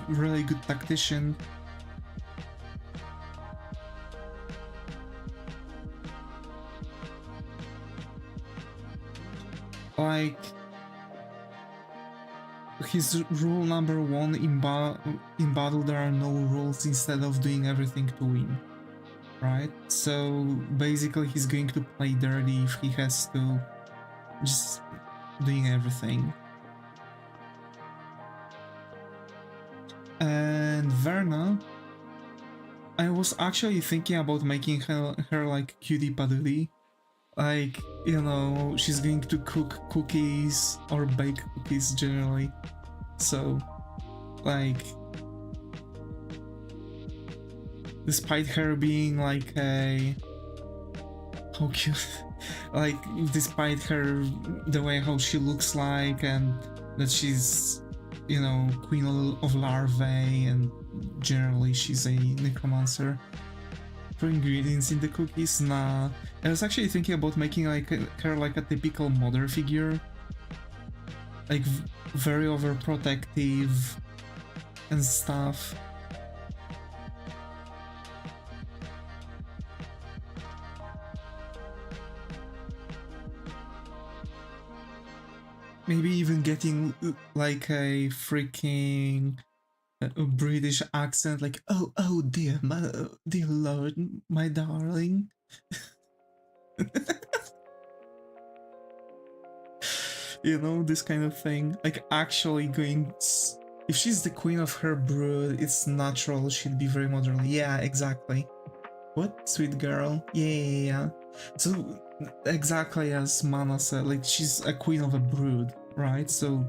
really good tactician. Like his rule number one in battle, there are no rules instead of doing everything to win, right? So basically he's going to play dirty if he has to, just doing everything. And Verna, I was actually thinking about making her like cutie patootie. Like, you know, she's going to cook cookies or bake cookies generally. So, like, despite her being like a... How cute. Like, despite her, the way how she looks like and that she's, you know, queen of larvae and generally she's a necromancer. For ingredients in the cookies, nah. I was actually thinking about making like her like a typical mother figure, like very overprotective and stuff. Maybe even getting like a freaking British accent, like oh dear, dear lord, my darling. You know, this kind of thing. Like actually going... If she's the queen of her brood, it's natural she'd be very modern. Yeah, exactly. What? Sweet girl? Yeah. So, exactly as Mana said, like she's a queen of a brood, right? So,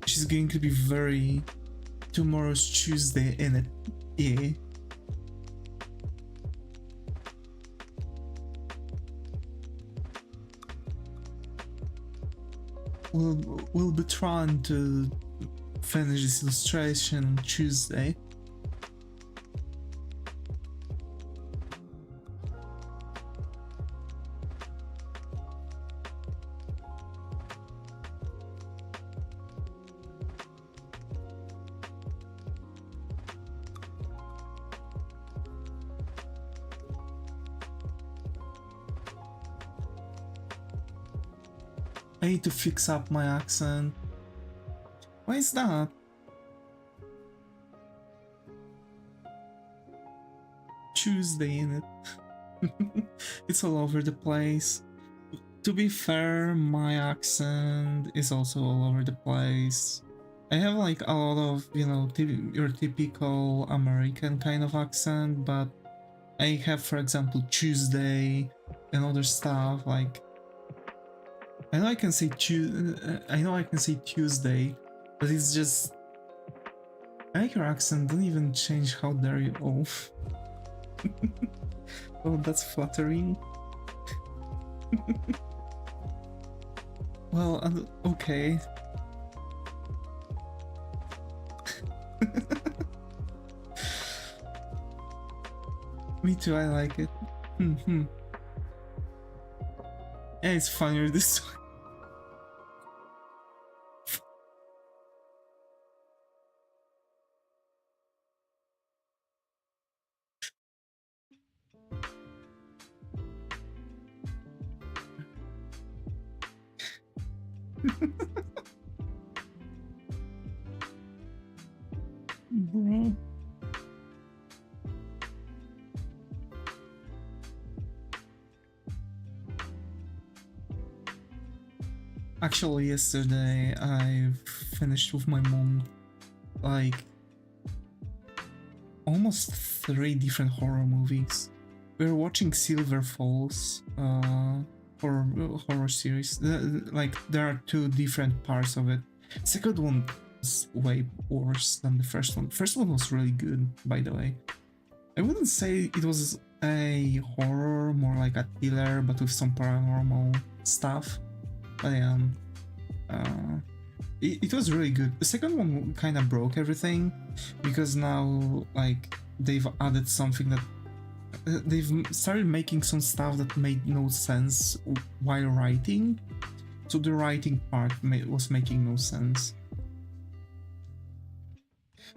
she's going to be very... Tomorrow's Tuesday in it. Yeah. We'll be trying to finish this illustration on Tuesday. I need to fix up my accent. Why is that? Tuesday in it. It's all over the place. To be fair, my accent is also all over the place. I have like a lot of, you know, your typical American kind of accent, but I have, for example, Tuesday and other stuff like... I know I can say Tuesday, but it's just... I like your accent, don't even change, how dare you. Oh. Oh, that's flattering. Well, okay. Me too, I like it. Yeah, it's funnier this way. Bro. Actually, yesterday I finished with my mom like almost 3 different horror movies. We were watching Silver Falls, horror series. Like there are 2 different parts of it. Second one was way worse than the first one. First one was really good, by the way. I wouldn't say it was a horror, more like a thriller, but with some paranormal stuff. But yeah, it was really good. The second one kind of broke everything because now like they've added something that they've started making some stuff that made no sense while writing. So the writing part was making no sense.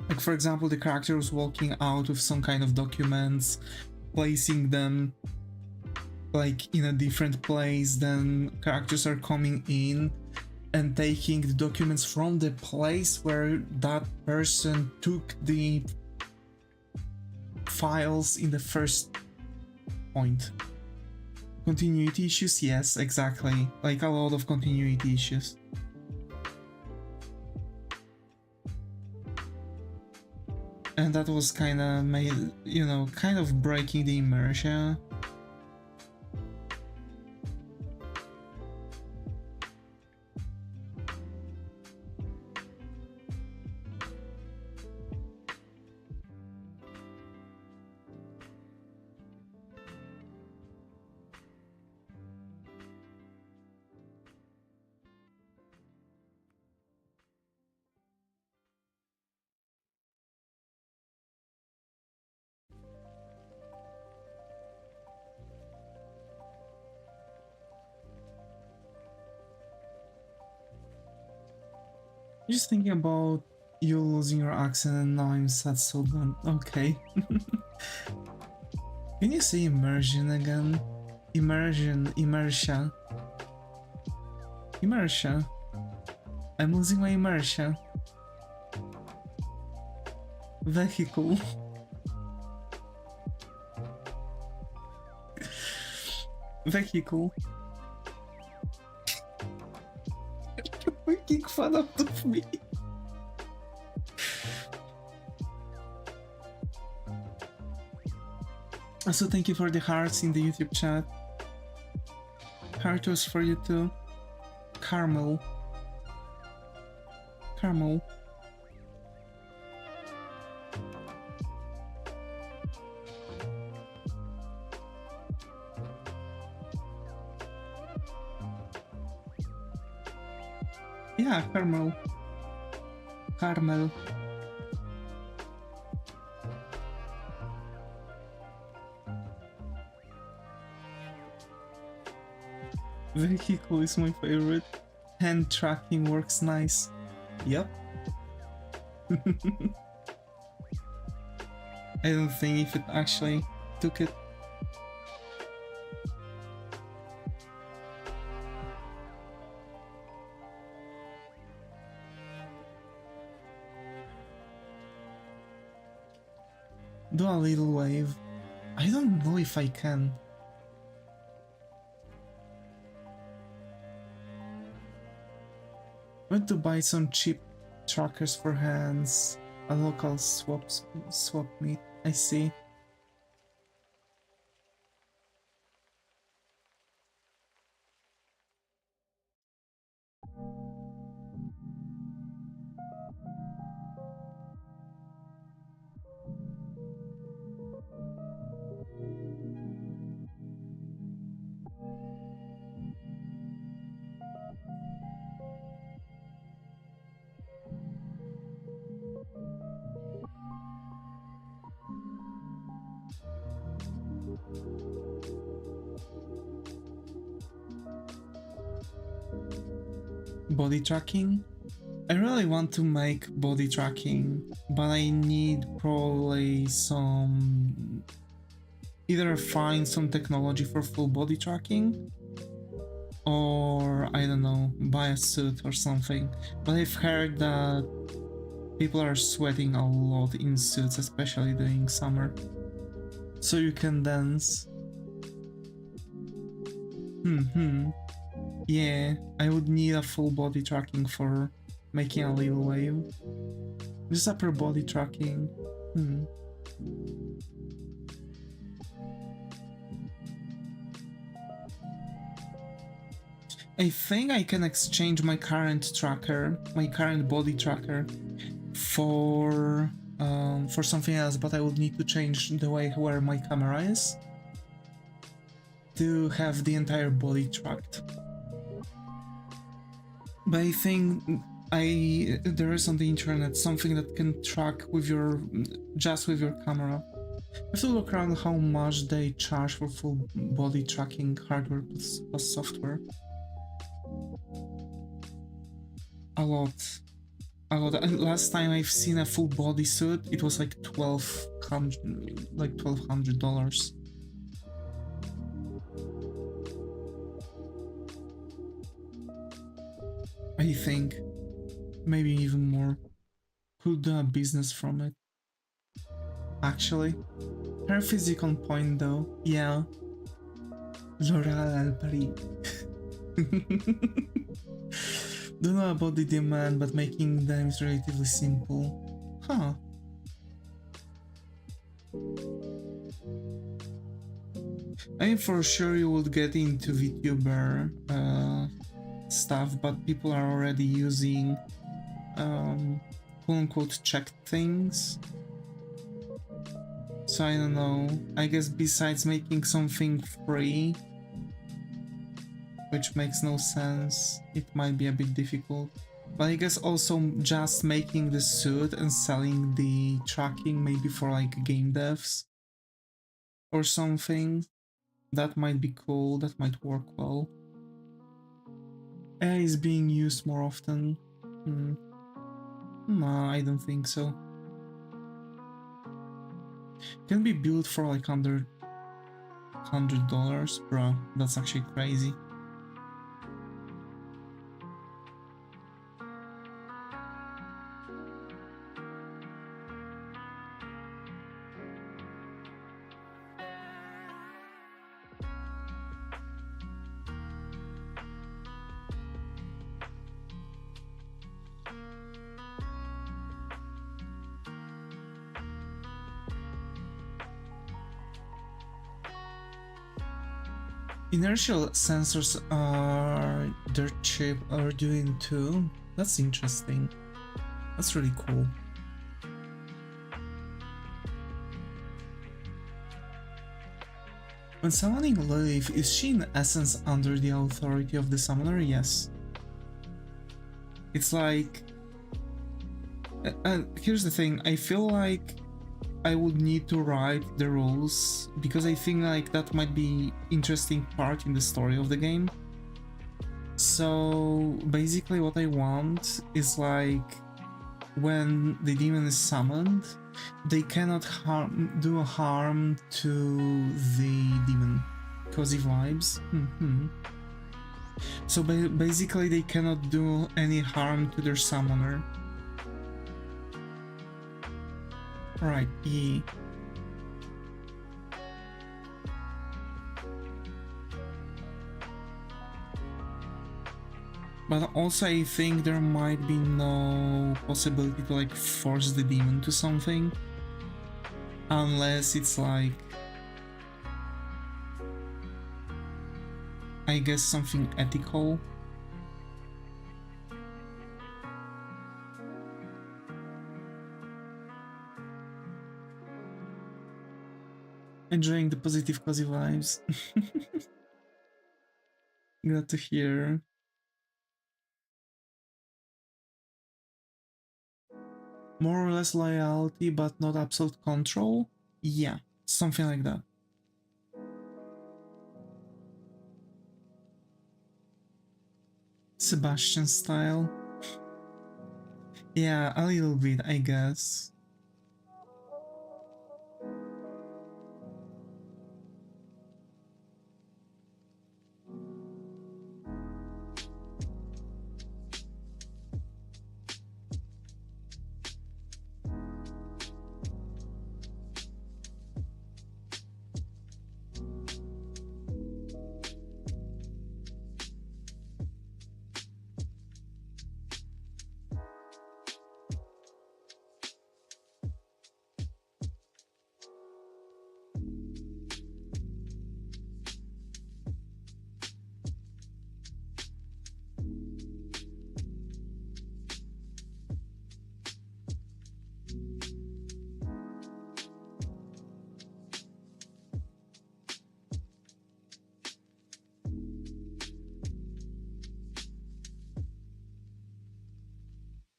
Like for example, the character was walking out with some kind of documents, placing them like in a different place, then characters are coming in and taking the documents from the place where that person took the files in the first point. Continuity issues? Yes, exactly. Like a lot of continuity issues. And that was kind of made, you know, kind of breaking the immersion. Just thinking about you losing your accent and now I'm sad so done. Okay. Can you say immersion again? Immersion. Immersion. I'm losing my immersion. Vehicle. Vehicle. Making fun of me. Also, thank you for the hearts in the YouTube chat. Heart was for you too. Caramel. Yeah, caramel. Vehicle is my favorite. Hand tracking works nice. Yep. I don't think if it actually took it. Do a little wave. I don't know if I can. Went to buy some cheap trackers for hands. A local swap meet. I see. Body tracking? I really want to make body tracking, but I need probably either find some technology for full body tracking, or I don't know, buy a suit or something. But I've heard that people are sweating a lot in suits, especially during summer. So you can dance. Yeah, I would need a full body tracking for making a little wave. Just upper body tracking. I think I can exchange my current tracker, my current body tracker, for something else, but I would need to change the way where my camera is to have the entire body tracked. But I think there is on the internet something that can track with your just with your camera. I have to look around how much they charge for full body tracking hardware plus software. A lot. Last time I've seen a full body suit, it was like $1,200. I think maybe even more. Could do a business from it. Actually, her physique on point though. Yeah. L'Oréal Alpari. Don't know about the demand, but making them is relatively simple. Huh. I mean, for sure you would get into Vtuber stuff, but people are already using quote-unquote checked things. So I don't know. I guess besides making something free, which makes no sense, it might be a bit difficult. But I guess also just making the suit and selling the tracking maybe for like game devs or something. That might be cool, that might work well. AI is being used more often. No, I don't think so. Can be built for like under $100, bro. That's actually crazy. Inertial sensors are dirt cheap are doing too. That's interesting. That's really cool. When summoning Lilith, is she in essence under the authority of the summoner? Yes. It's like... here's the thing, I feel like I would need to write the rules, because I think like that might be interesting part in the story of the game. So basically what I want is like when the demon is summoned, they cannot do harm to the demon. Cozy vibes. So basically they cannot do any harm to their summoner. Right, E. But also I think there might be no possibility to like force the demon to something. Unless it's like... I guess something ethical. Enjoying the positive cozy vibes. Glad to hear. More or less loyalty, but not absolute control? Yeah, something like that. Sebastian style? Yeah, a little bit, I guess.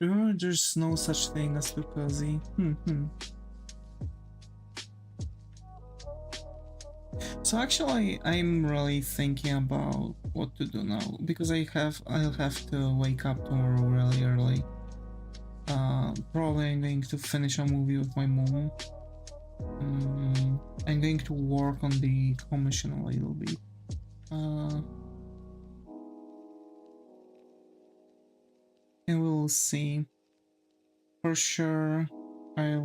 Remember, there's no such thing as too cozy. So actually, I'm really thinking about what to do now because I'll have to wake up tomorrow really early. Probably I'm going to finish a movie with my mom. I'm going to work on the commission a little bit. And we'll see. For sure, I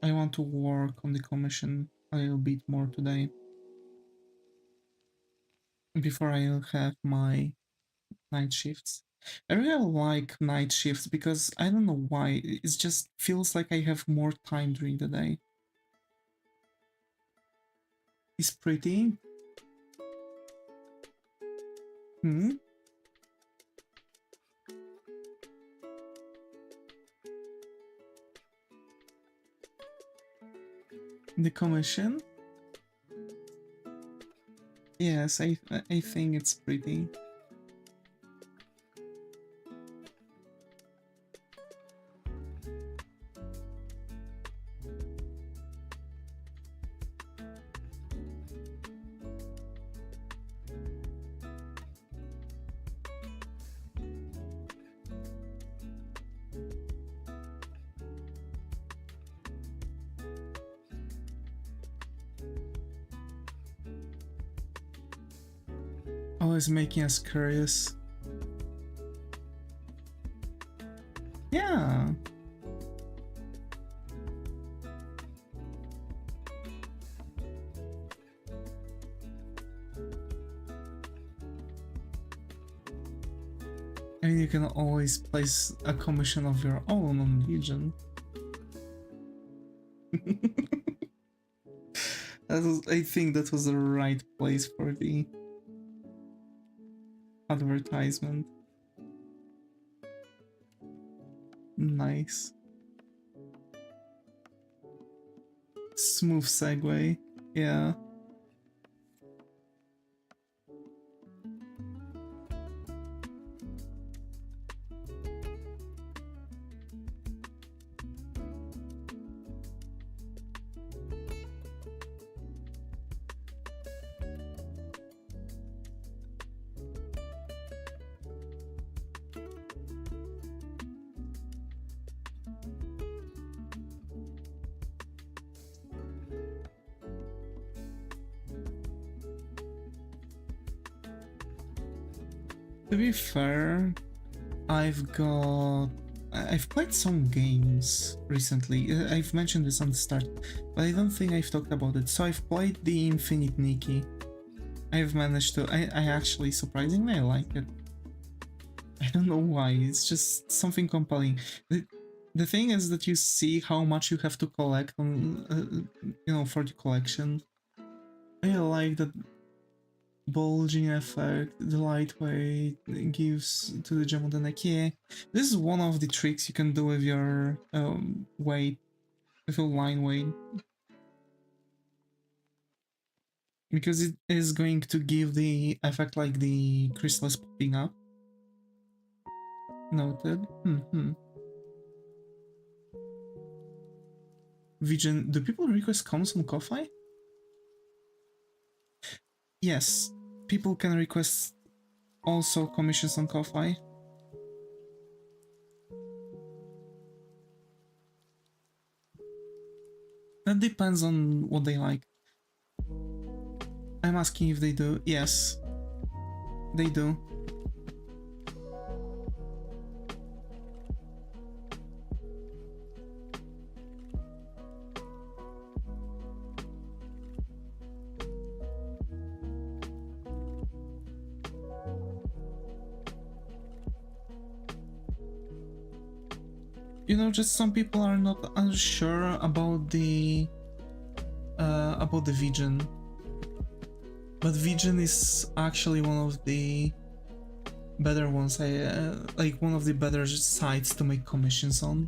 want to work on the commission a little bit more today before I'll have my night shifts. I really like night shifts because I don't know why, it just feels like I have more time during the day. It's pretty. The commission? Yes, I think it's pretty. Always making us curious. Yeah. I mean, you can always place a commission of your own on Legion. I think that was the right place for the advertisement. Nice. Smooth segue. Yeah. To be fair, I've played some games recently. I've mentioned this on the start, but I don't think I've talked about it. So I've played the Infinite Nikki. I've managed to. I actually surprisingly I like it. I don't know why. It's just something compelling. The thing is that you see how much you have to collect on, for the collection. I like that bulging effect, the lightweight gives to the gem on the neck. Yeah, this is one of the tricks you can do with your weight, with your line weight, because it is going to give the effect like the crystal is popping up. Noted. Vision, do people request comments on Ko-Fi? Yes, people can request also commissions on Ko-Fi. That depends on what they like. I'm asking if they do. Yes, they do. You know, just some people are not unsure about the Vision, but Vision is actually one of the better ones. Like one of the better sites to make commissions on.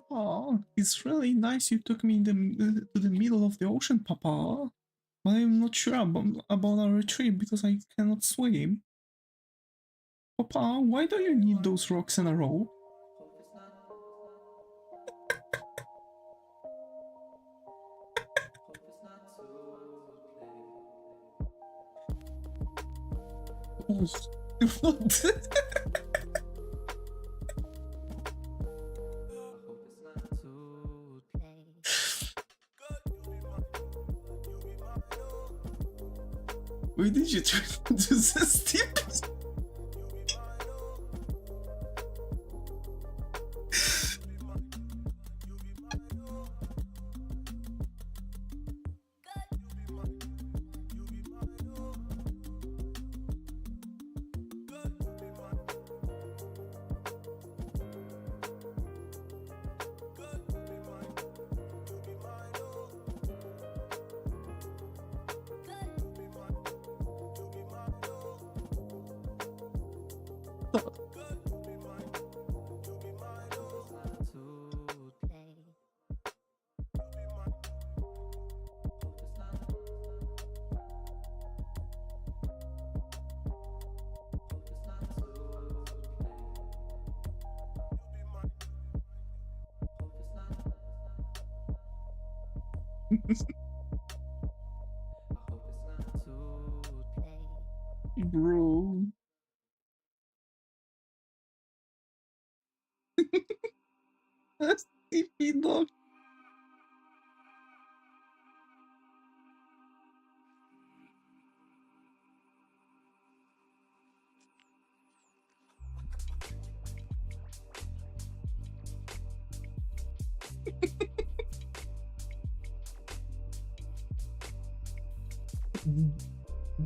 Papa, it's really nice you took me to the middle of the ocean, Papa. But I'm not sure about our trip because I cannot swim. Papa, why do you need those rocks in a row? Oh, what? Why did you try to do this, Steve? Bro. Stevie dog.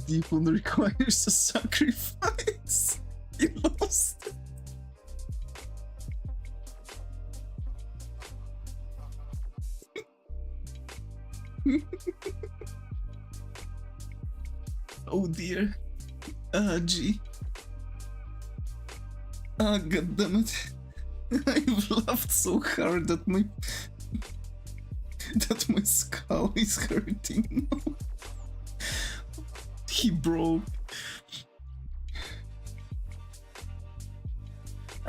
Deep one requires a sacrifice. He lost. Oh dear. G. Ah, goddammit. I've laughed so hard that my skull is hurting now. He broke.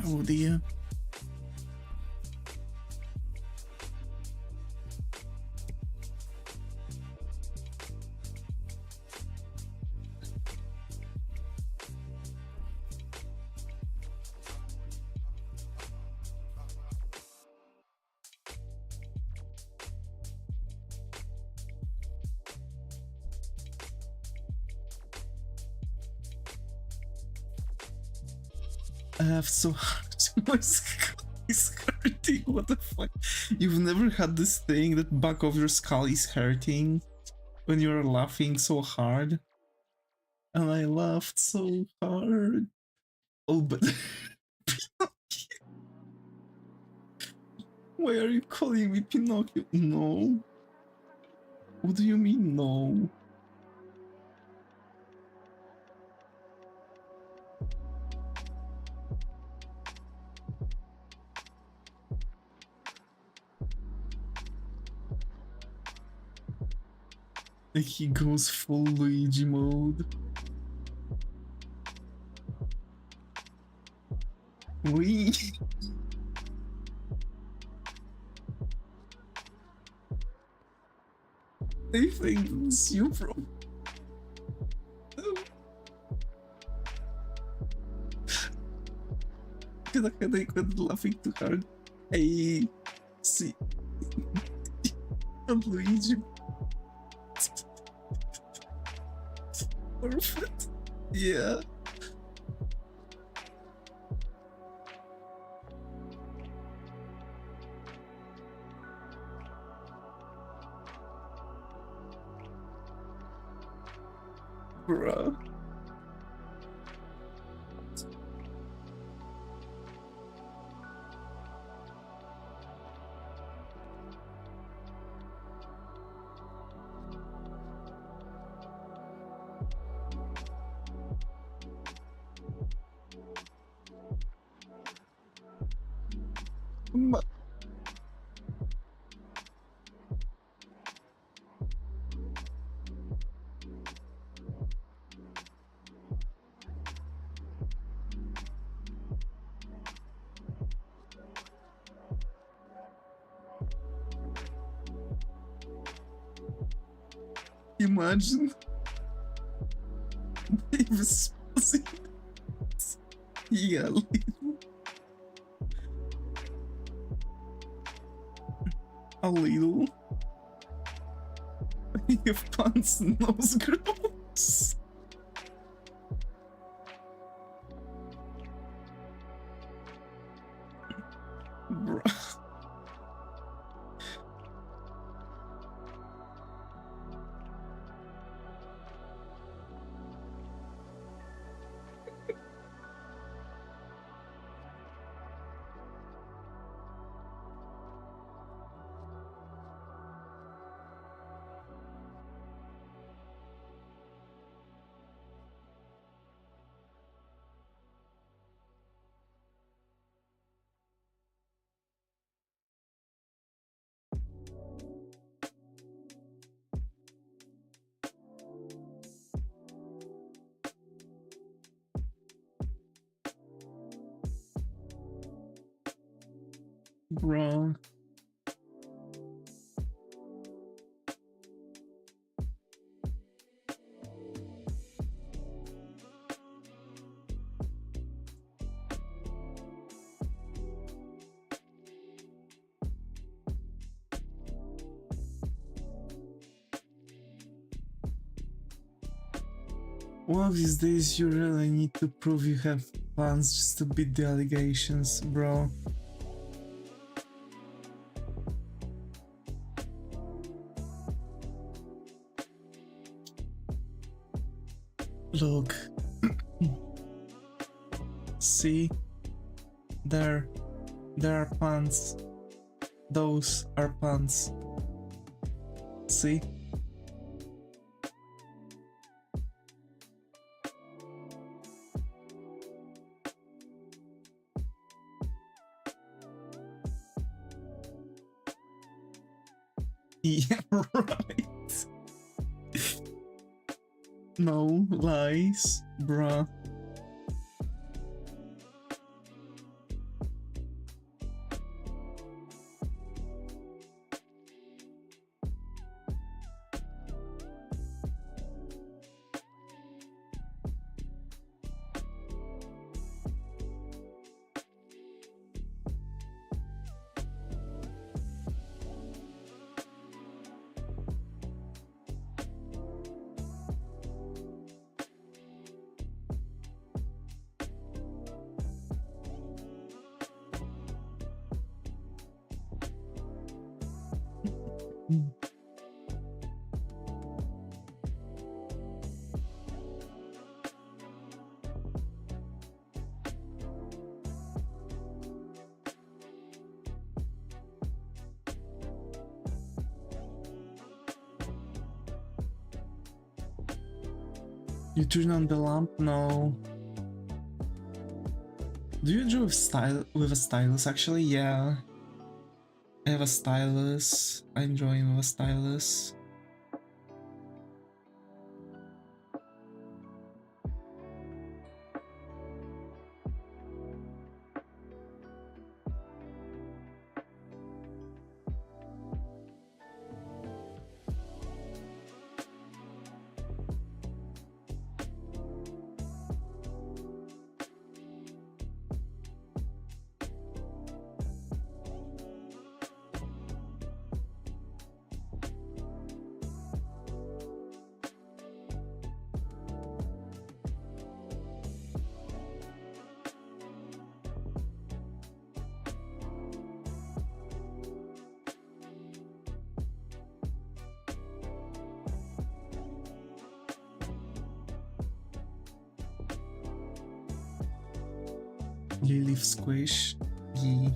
Oh dear. I have so hard. My skull is hurting. What the fuck? You've never had this thing that back of your skull is hurting when you're laughing so hard? And I laughed so hard. Oh, but why are you calling me Pinocchio? No. What do you mean, no? Like he goes full Luigi mode. Wee. I think it's you, bro. Get a headache when laughing too hard. Hey, see. Luigi. Perfect. Yeah. Bruh. Imagine. Davis was yeah, a little. If pants nose grows. Bruh. Bruh. One of these days you really need to prove you have plans just to beat the allegations, bro. Look. See? There are pants. Those are pants. See? Yeah, right. No lies, bruh. You turn on the lamp? No. Do you draw with a stylus? Actually, yeah. I have a stylus. I'm drawing with a stylus. Leaf squish. Yeah.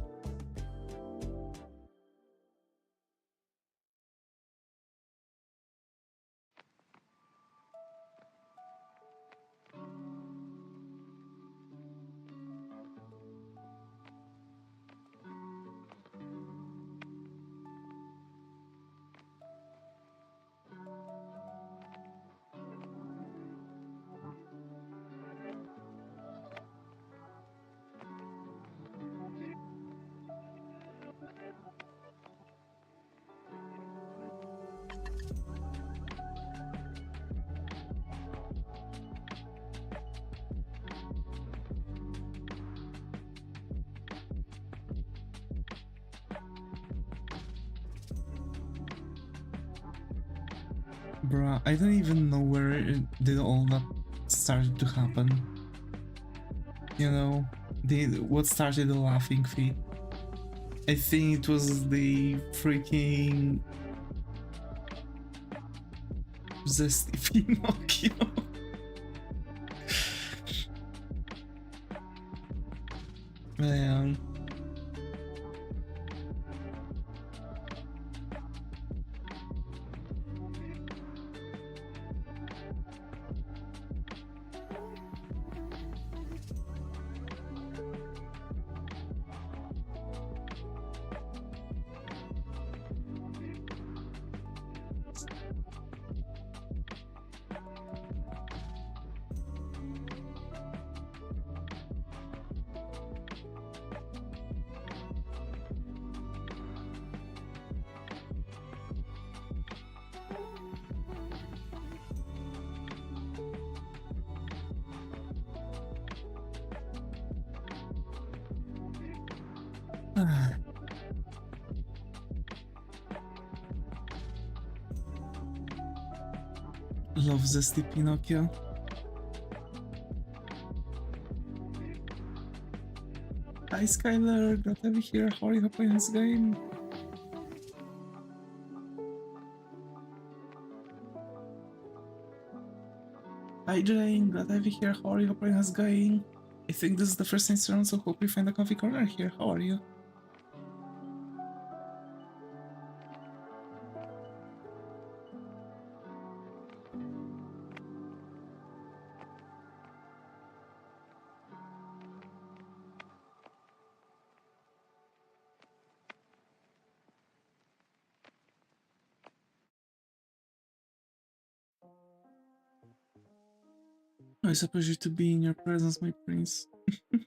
Bruh, I don't even know where did all that started to happen. You know, what started the laughing fit? I think it was the freaking zesty Pinocchio. Man. Love zesty Pinocchio. Hi Skylar, glad to have you here. How are you playing this game? Hi Jane, glad to have you here. How are you playing this game? I think this is the first instrument, so hope you find a comfy corner here. How are you? Oh, it's a pleasure to be in your presence, my prince. I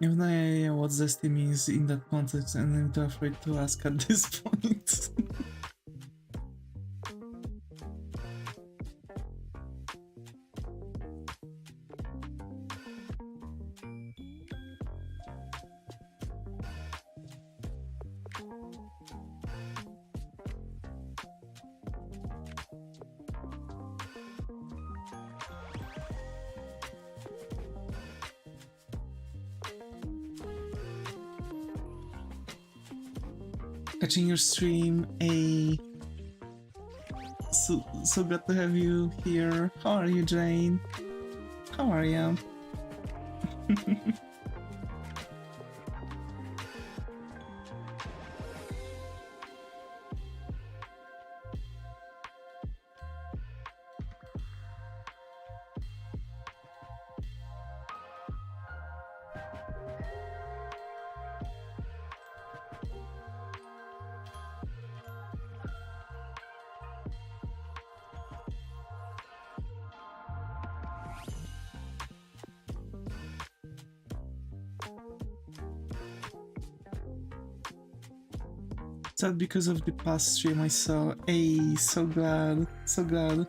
have no idea what zesty means in that context, and I'm too afraid to ask at this point. Catching your stream, so glad to have you here. How are you, Jane? How are you? Sad because of the past stream I saw. Hey, so glad, so glad.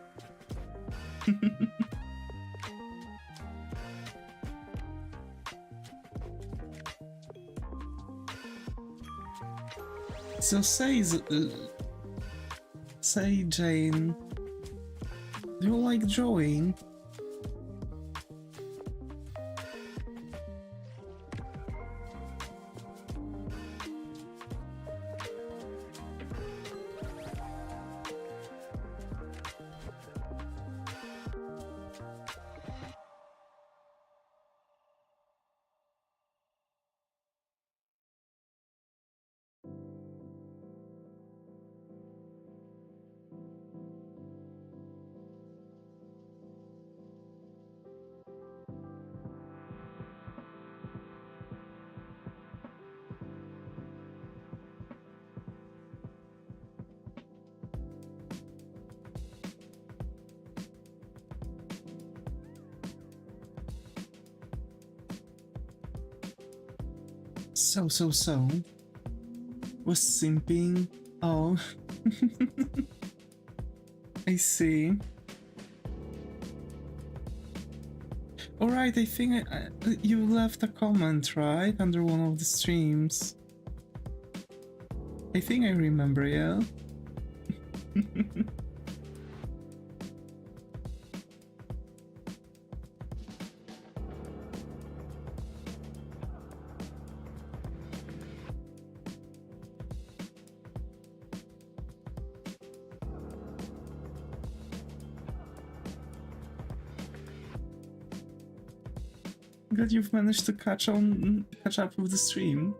So say Jane, do you like drawing? So. Was simping? Oh. I see. Alright, I think you left a comment, right? Under one of the streams. I think I remember, yeah? Glad you've managed to catch up with the stream.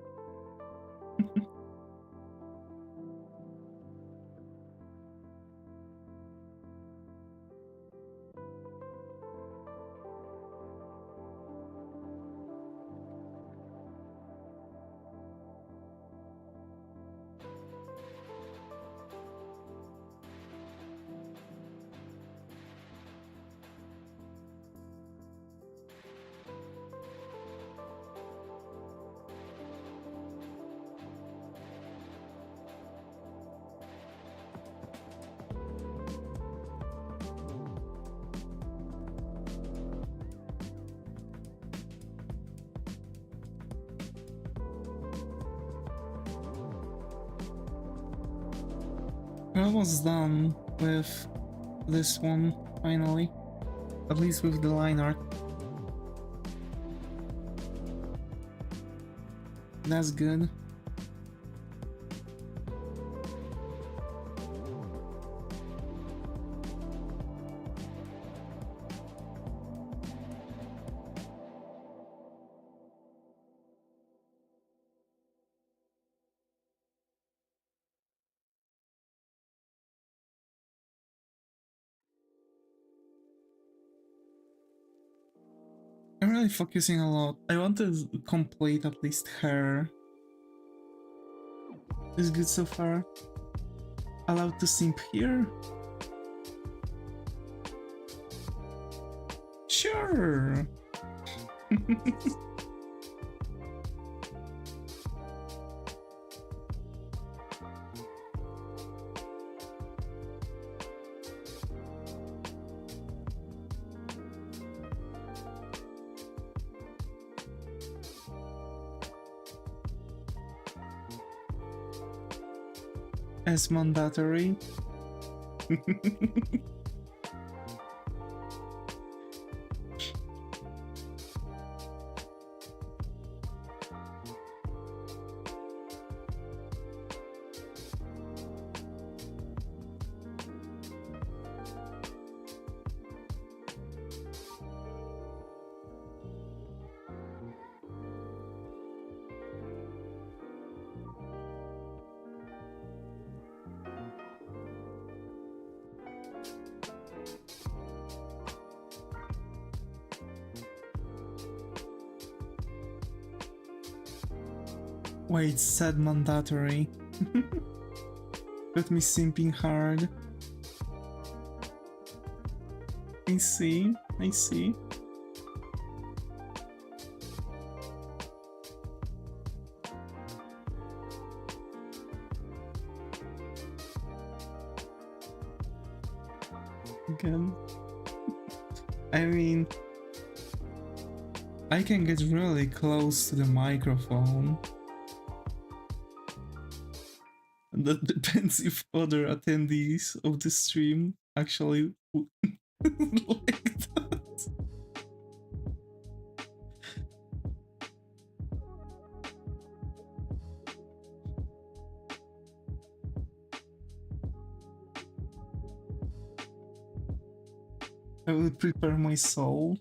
We're almost done with this one, finally. At least with the line art. That's good. I'm really focusing a lot. I want to complete at least her. Is good so far. Allowed to simp here? Sure! As mandatory. Wait, said mandatory. Got me simping hard. I see, I see. Again. I mean, I can get really close to the microphone. That depends if other attendees of the stream actually like that. I will prepare my soul.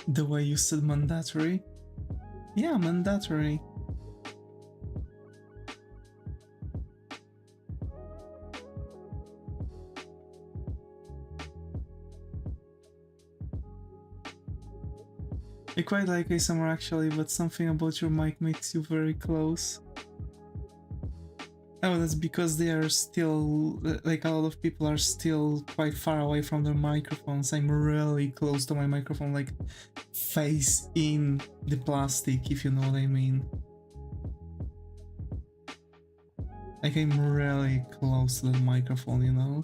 The way you said mandatory? Yeah, mandatory. I quite like ASMR actually, but something about your mic makes you very close. Oh, that's because they are still, like, a lot of people are still quite far away from their microphones. I'm really close to my microphone, like face in the plastic, if you know what I mean. Like, I'm really close to the microphone, you know?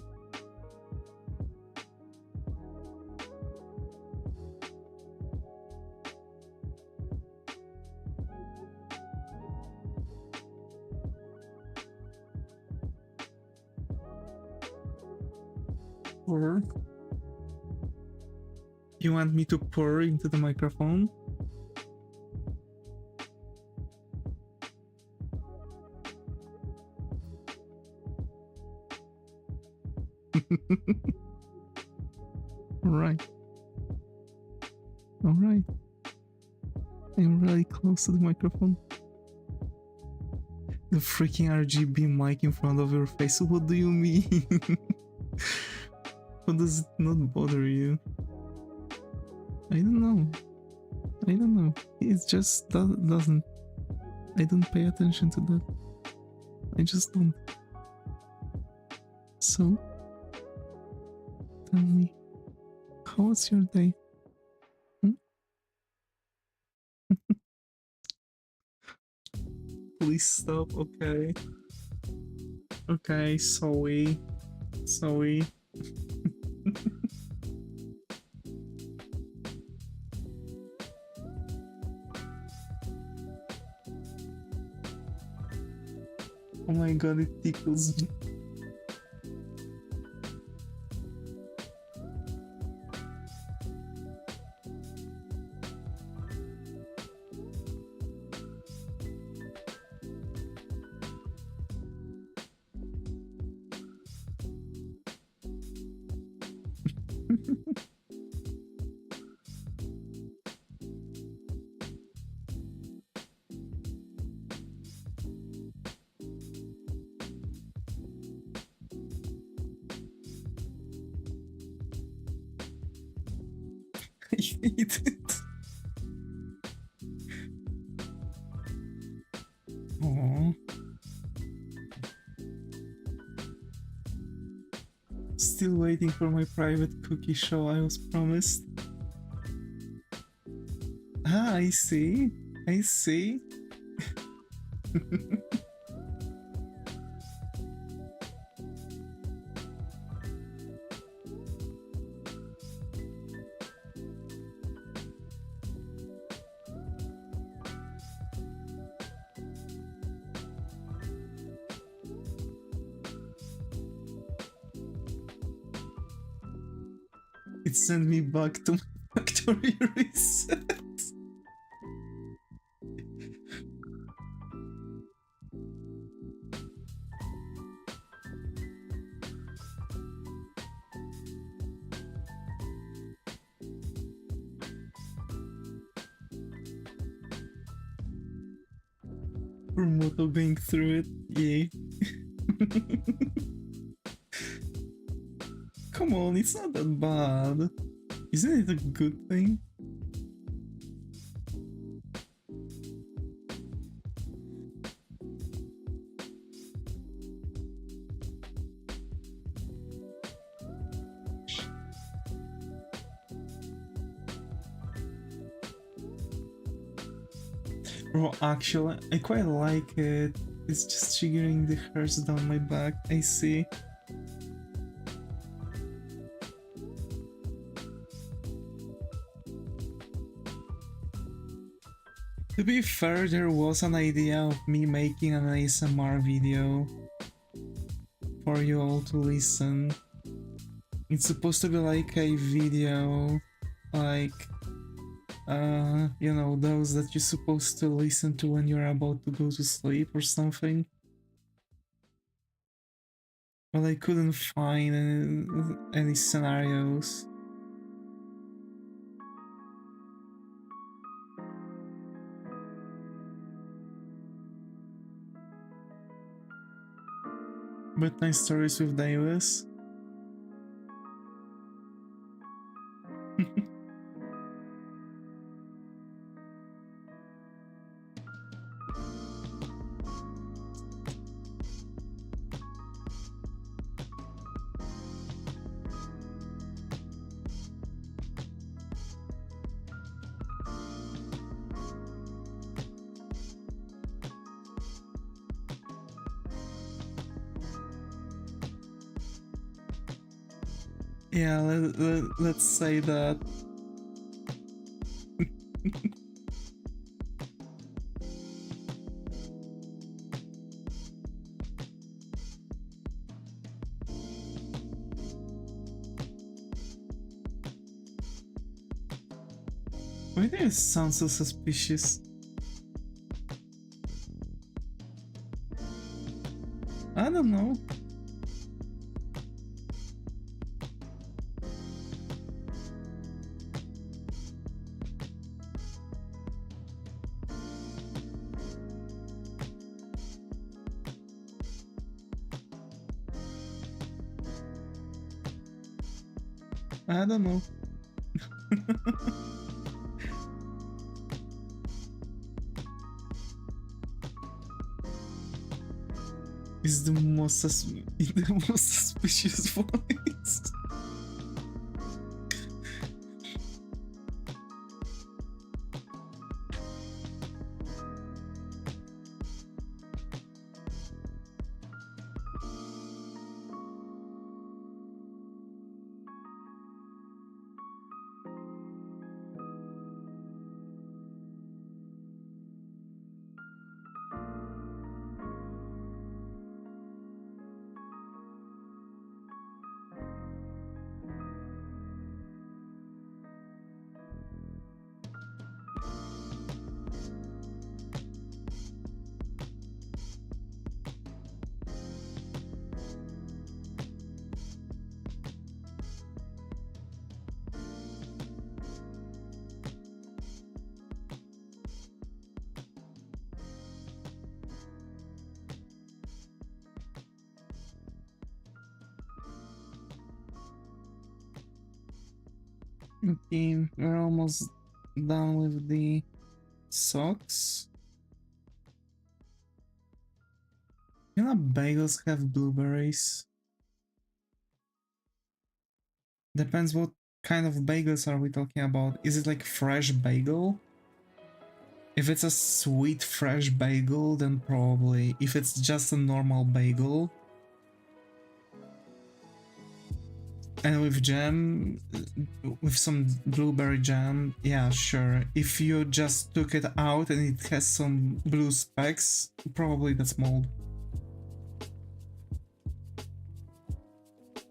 Pour? You want me to pour into the microphone? Alright. Alright. I'm really close to the microphone. The freaking RGB mic in front of your face. What do you mean? How does it not bother you? I don't know. I don't know. It just doesn't. I don't pay attention to that. I just don't. So, tell me, how was your day? Please stop, okay? Okay, sorry. Sorry. Oh my god, it tickles me. I hate it. Aww. Still waiting for my private cookie show I was promised. Ah, I see. I see. It sent me back to my factory reset. For Moto going through it, yay. Come on, it's not that bad. Isn't it a good thing? Bro, actually, I quite like it. It's just triggering the hairs down my back. I see. To be fair, there was an idea of me making an ASMR video for you all to listen. It's supposed to be like a video, like, you know, those that you're supposed to listen to when you're about to go to sleep or something. But I couldn't find any scenarios. But nice stories with Davis. Yeah, let's say that. Why do you sound so suspicious? I don't know. I don't know. Is the most the most suspicious voice. Okay, we're almost done with the socks. You know, bagels have blueberries. Depends what kind of bagels are we talking about. Is it like fresh bagel? If it's a sweet fresh bagel, then probably. If it's just a normal bagel and with jam, with some blueberry jam, yeah, sure. If you just took it out and it has some blue specks, probably that's mold.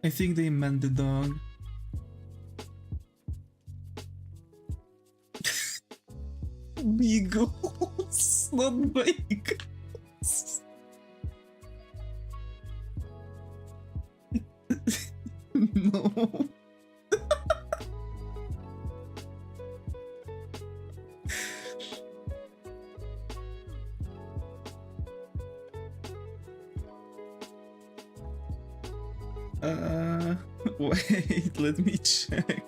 I think they meant the dog. Beagles, not bagels. No. Wait, let me check.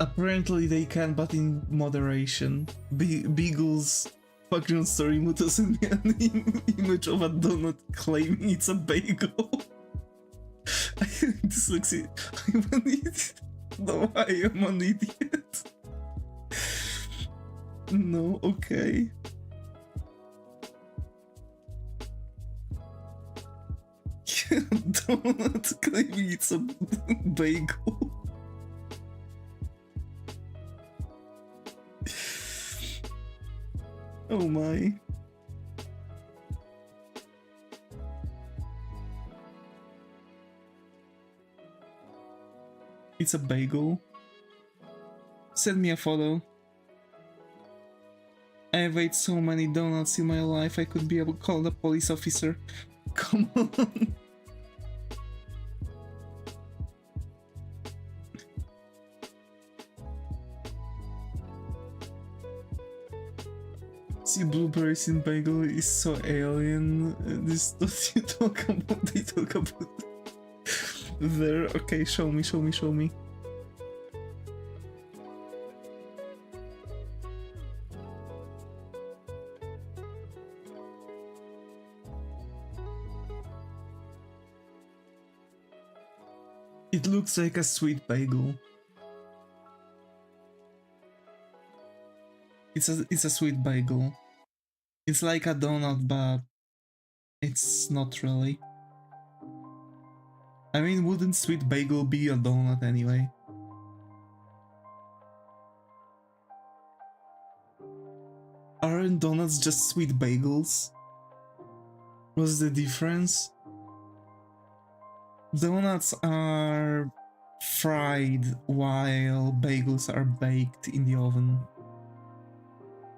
Apparently they can, but in moderation. Beagles fucking story muta sent me an image of a donut claiming it's a bagel. This looks it. I'm an idiot. No, I am an idiot. No, okay. Donut claiming it's a bagel. Oh my. It's a bagel. Send me a photo. I've ate so many donuts in my life I could be able to call the police officer. Come on. See, blueberries in bagel is so alien. This what you talk about, they talk about there. Okay, show me, show me, show me. It looks like a sweet bagel. It's a sweet bagel. It's like a donut, but it's not really. I mean, wouldn't sweet bagel be a donut anyway? Aren't donuts just sweet bagels? What's the difference? Donuts are fried while bagels are baked in the oven.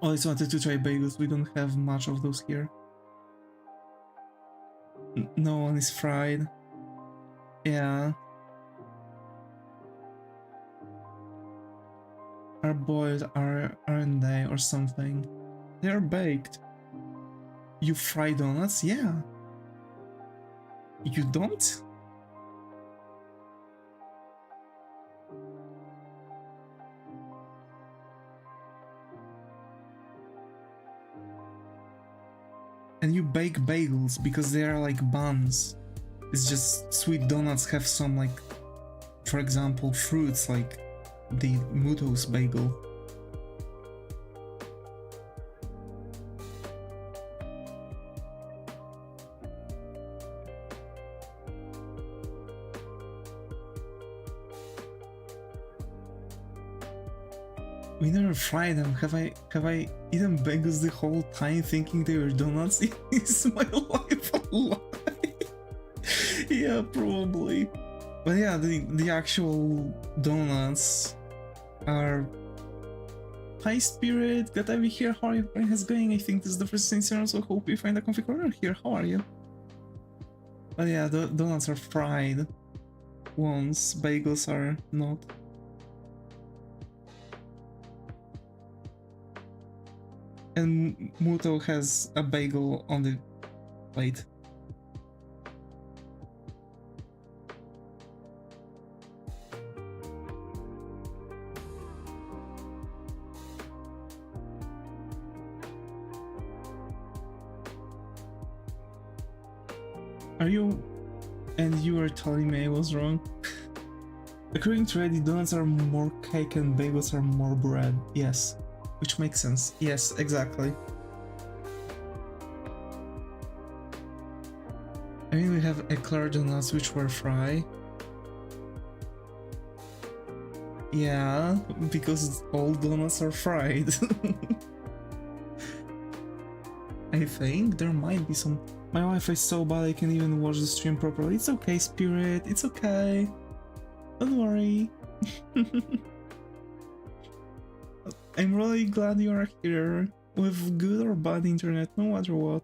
Always wanted to try bagels, we don't have much of those here. No one is fried. Yeah. Are boiled, aren't they, or something? They're baked. You fry donuts? Yeah. You don't? And you bake bagels because they are like buns. It's just sweet donuts have some, like, for example, fruits like the Muto's bagel. We never fried them. Have I eaten bagels the whole time thinking they were donuts? Is my life a lie? Yeah, probably. But yeah, the actual donuts are... Hi Spirit, good to be here. How are you? How's it going? I think this is the first thing, so hope you find a comfy corner here. How are you? But yeah, the donuts are fried ones, bagels are not. And Muto has a bagel on the plate. Are you... And you are telling me I was wrong? According to Reddit, donuts are more cake and bagels are more bread. Yes. Which makes sense. Yes, exactly. I mean, we have eclair donuts which were fried. Yeah, because all donuts are fried. I think there might be some... My Wi-Fi is so bad I can't even watch the stream properly. It's okay, Spirit, it's okay. Don't worry. I'm really glad you are here, with good or bad internet, no matter what.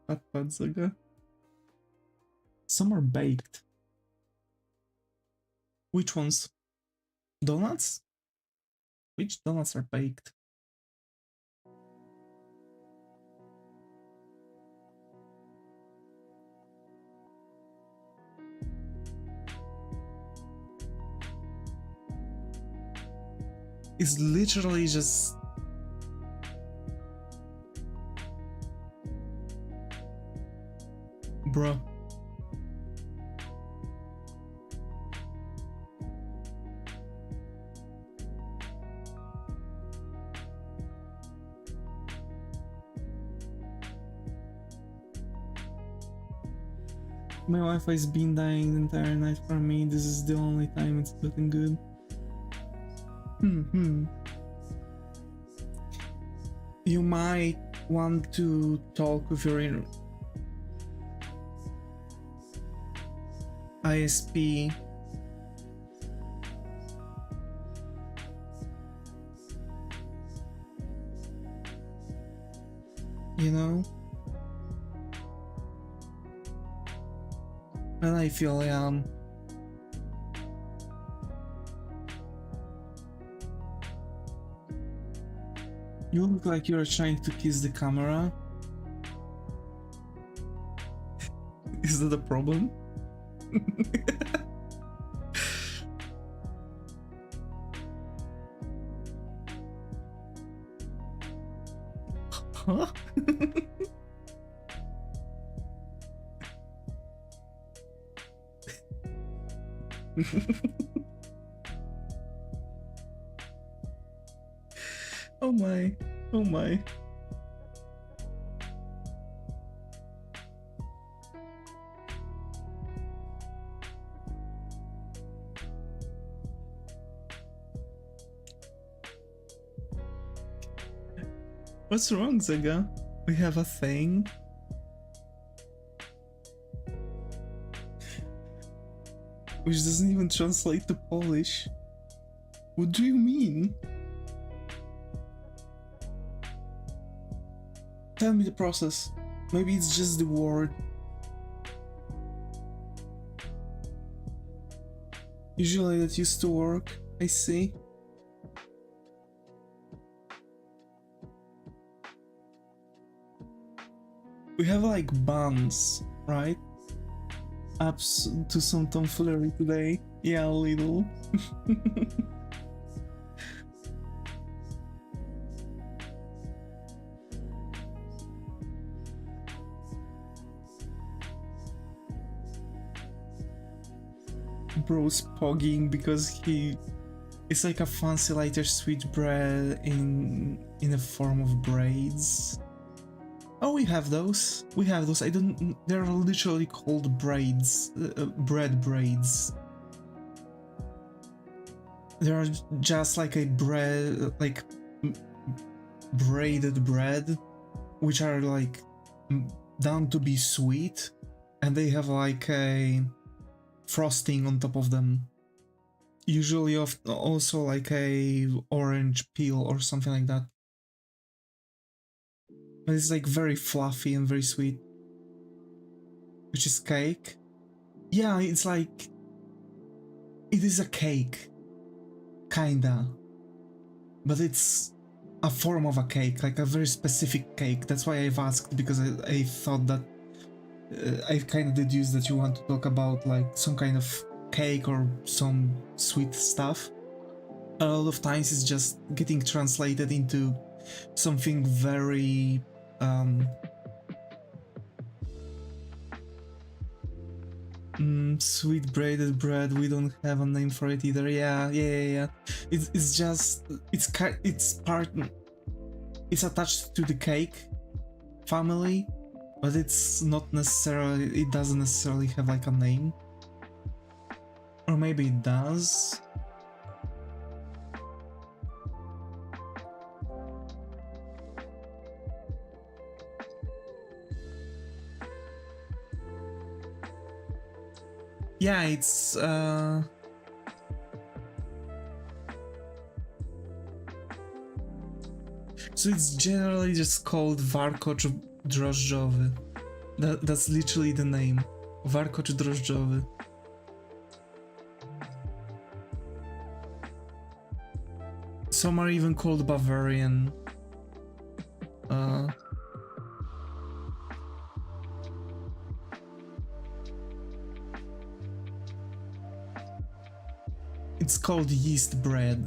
Patpadzaga. Some are baked. Which ones? Donuts? Which donuts are baked? It's literally just... Bro. My Wi-Fi's been dying the entire night for me. This is the only time it's looking good. You might want to talk with your ISP. You know? And I feel you look like you're trying to kiss the camera. Is that a problem? Huh? Oh my. Oh my. What's wrong, Zega? We have a thing? Which doesn't even translate to Polish. What do you mean? Tell me the process. Maybe it's just the word. Usually that used to work, I see. We have like buns, right? Ups to some tomfoolery today. Yeah, a little. Bro's pogging because it's like a fancy lighter sweet bread in a form of braids. Oh, we have those. We have those. I don't. They're literally called braids, bread braids. They're just like a bread, like braided bread, which are like done to be sweet, and they have like a frosting on top of them. Usually, also like a orange peel or something like that. But it's like very fluffy and very sweet. Which is cake. Yeah, it's like... It is a cake. Kinda. But it's a form of a cake, like a very specific cake. That's why I've asked, because I thought that... I've kind of deduced that you want to talk about like some kind of cake or some sweet stuff. A lot of times it's just getting translated into something very... sweet braided bread. We don't have a name for it either. Yeah. It's just it's part. It's attached to the cake family, but it's not necessarily. It doesn't necessarily have like a name, or maybe it does. Yeah, it's so it's generally just called warkocz drożdżowy. That's literally the name. Warkocz drożdżowy. Some are even called Bavarian. It's called yeast braid.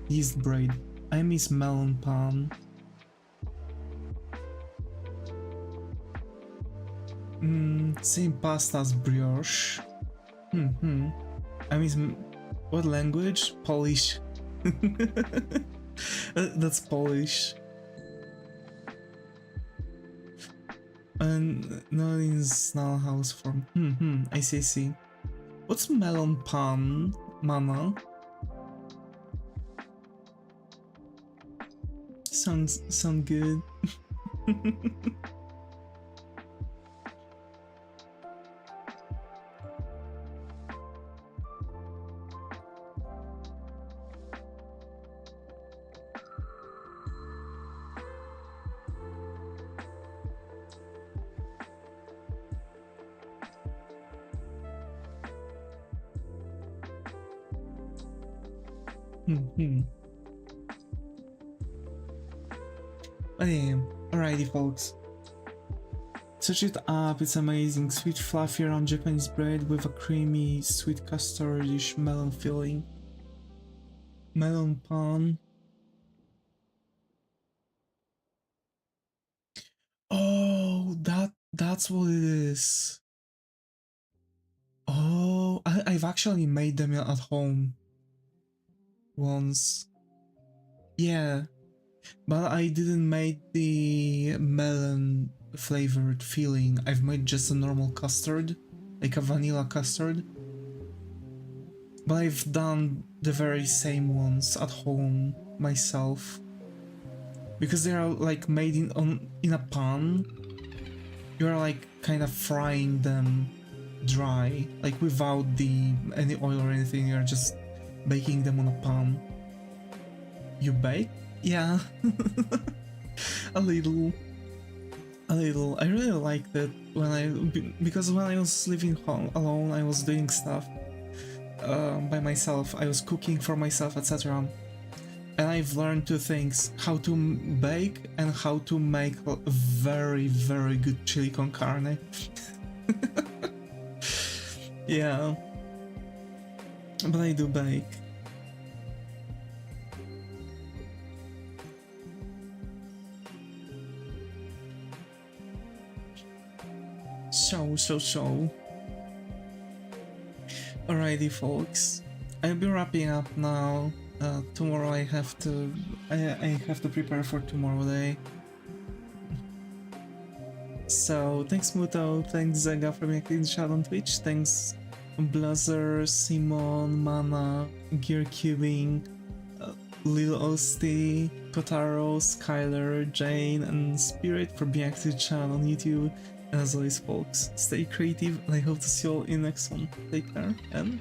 Yeast braid. I miss melon pan. Same pasta as brioche. I miss... What language? Polish. That's Polish. And not in Snarl House form. I see. What's melon pan, mama? Sound good. But yeah, alrighty folks. Search it up, it's amazing. Sweet fluffy round Japanese bread with a creamy sweet custardish melon filling. Melon pan. Oh, that's what it is. Oh, I've actually made them at home once. Yeah, but I didn't make the melon flavored filling. I've made just a normal custard, like a vanilla custard. But I've done the very same ones at home myself. Because they are like made in a pan. You're like kind of frying them dry, like without any oil or anything. You're just baking them on a pan. You bake? Yeah. a little. I really liked it because when I was living home alone, I was doing stuff by myself. I was cooking for myself, etc. And I've learned two things: how to bake and how to make a very, very good chili con carne. Yeah, but I do bake. So. Alrighty, folks. I'll be wrapping up now. Tomorrow I have to prepare for tomorrow day. So thanks Muto, thanks Zega for making the chat on Twitch, thanks Blazer, Simon, Mana, Gear Cubing, Lil Osti, Kotaro, Skylar, Jane, and Spirit for being active channel on YouTube. And as always, folks, stay creative, and I hope to see you all in the next one. Take care, and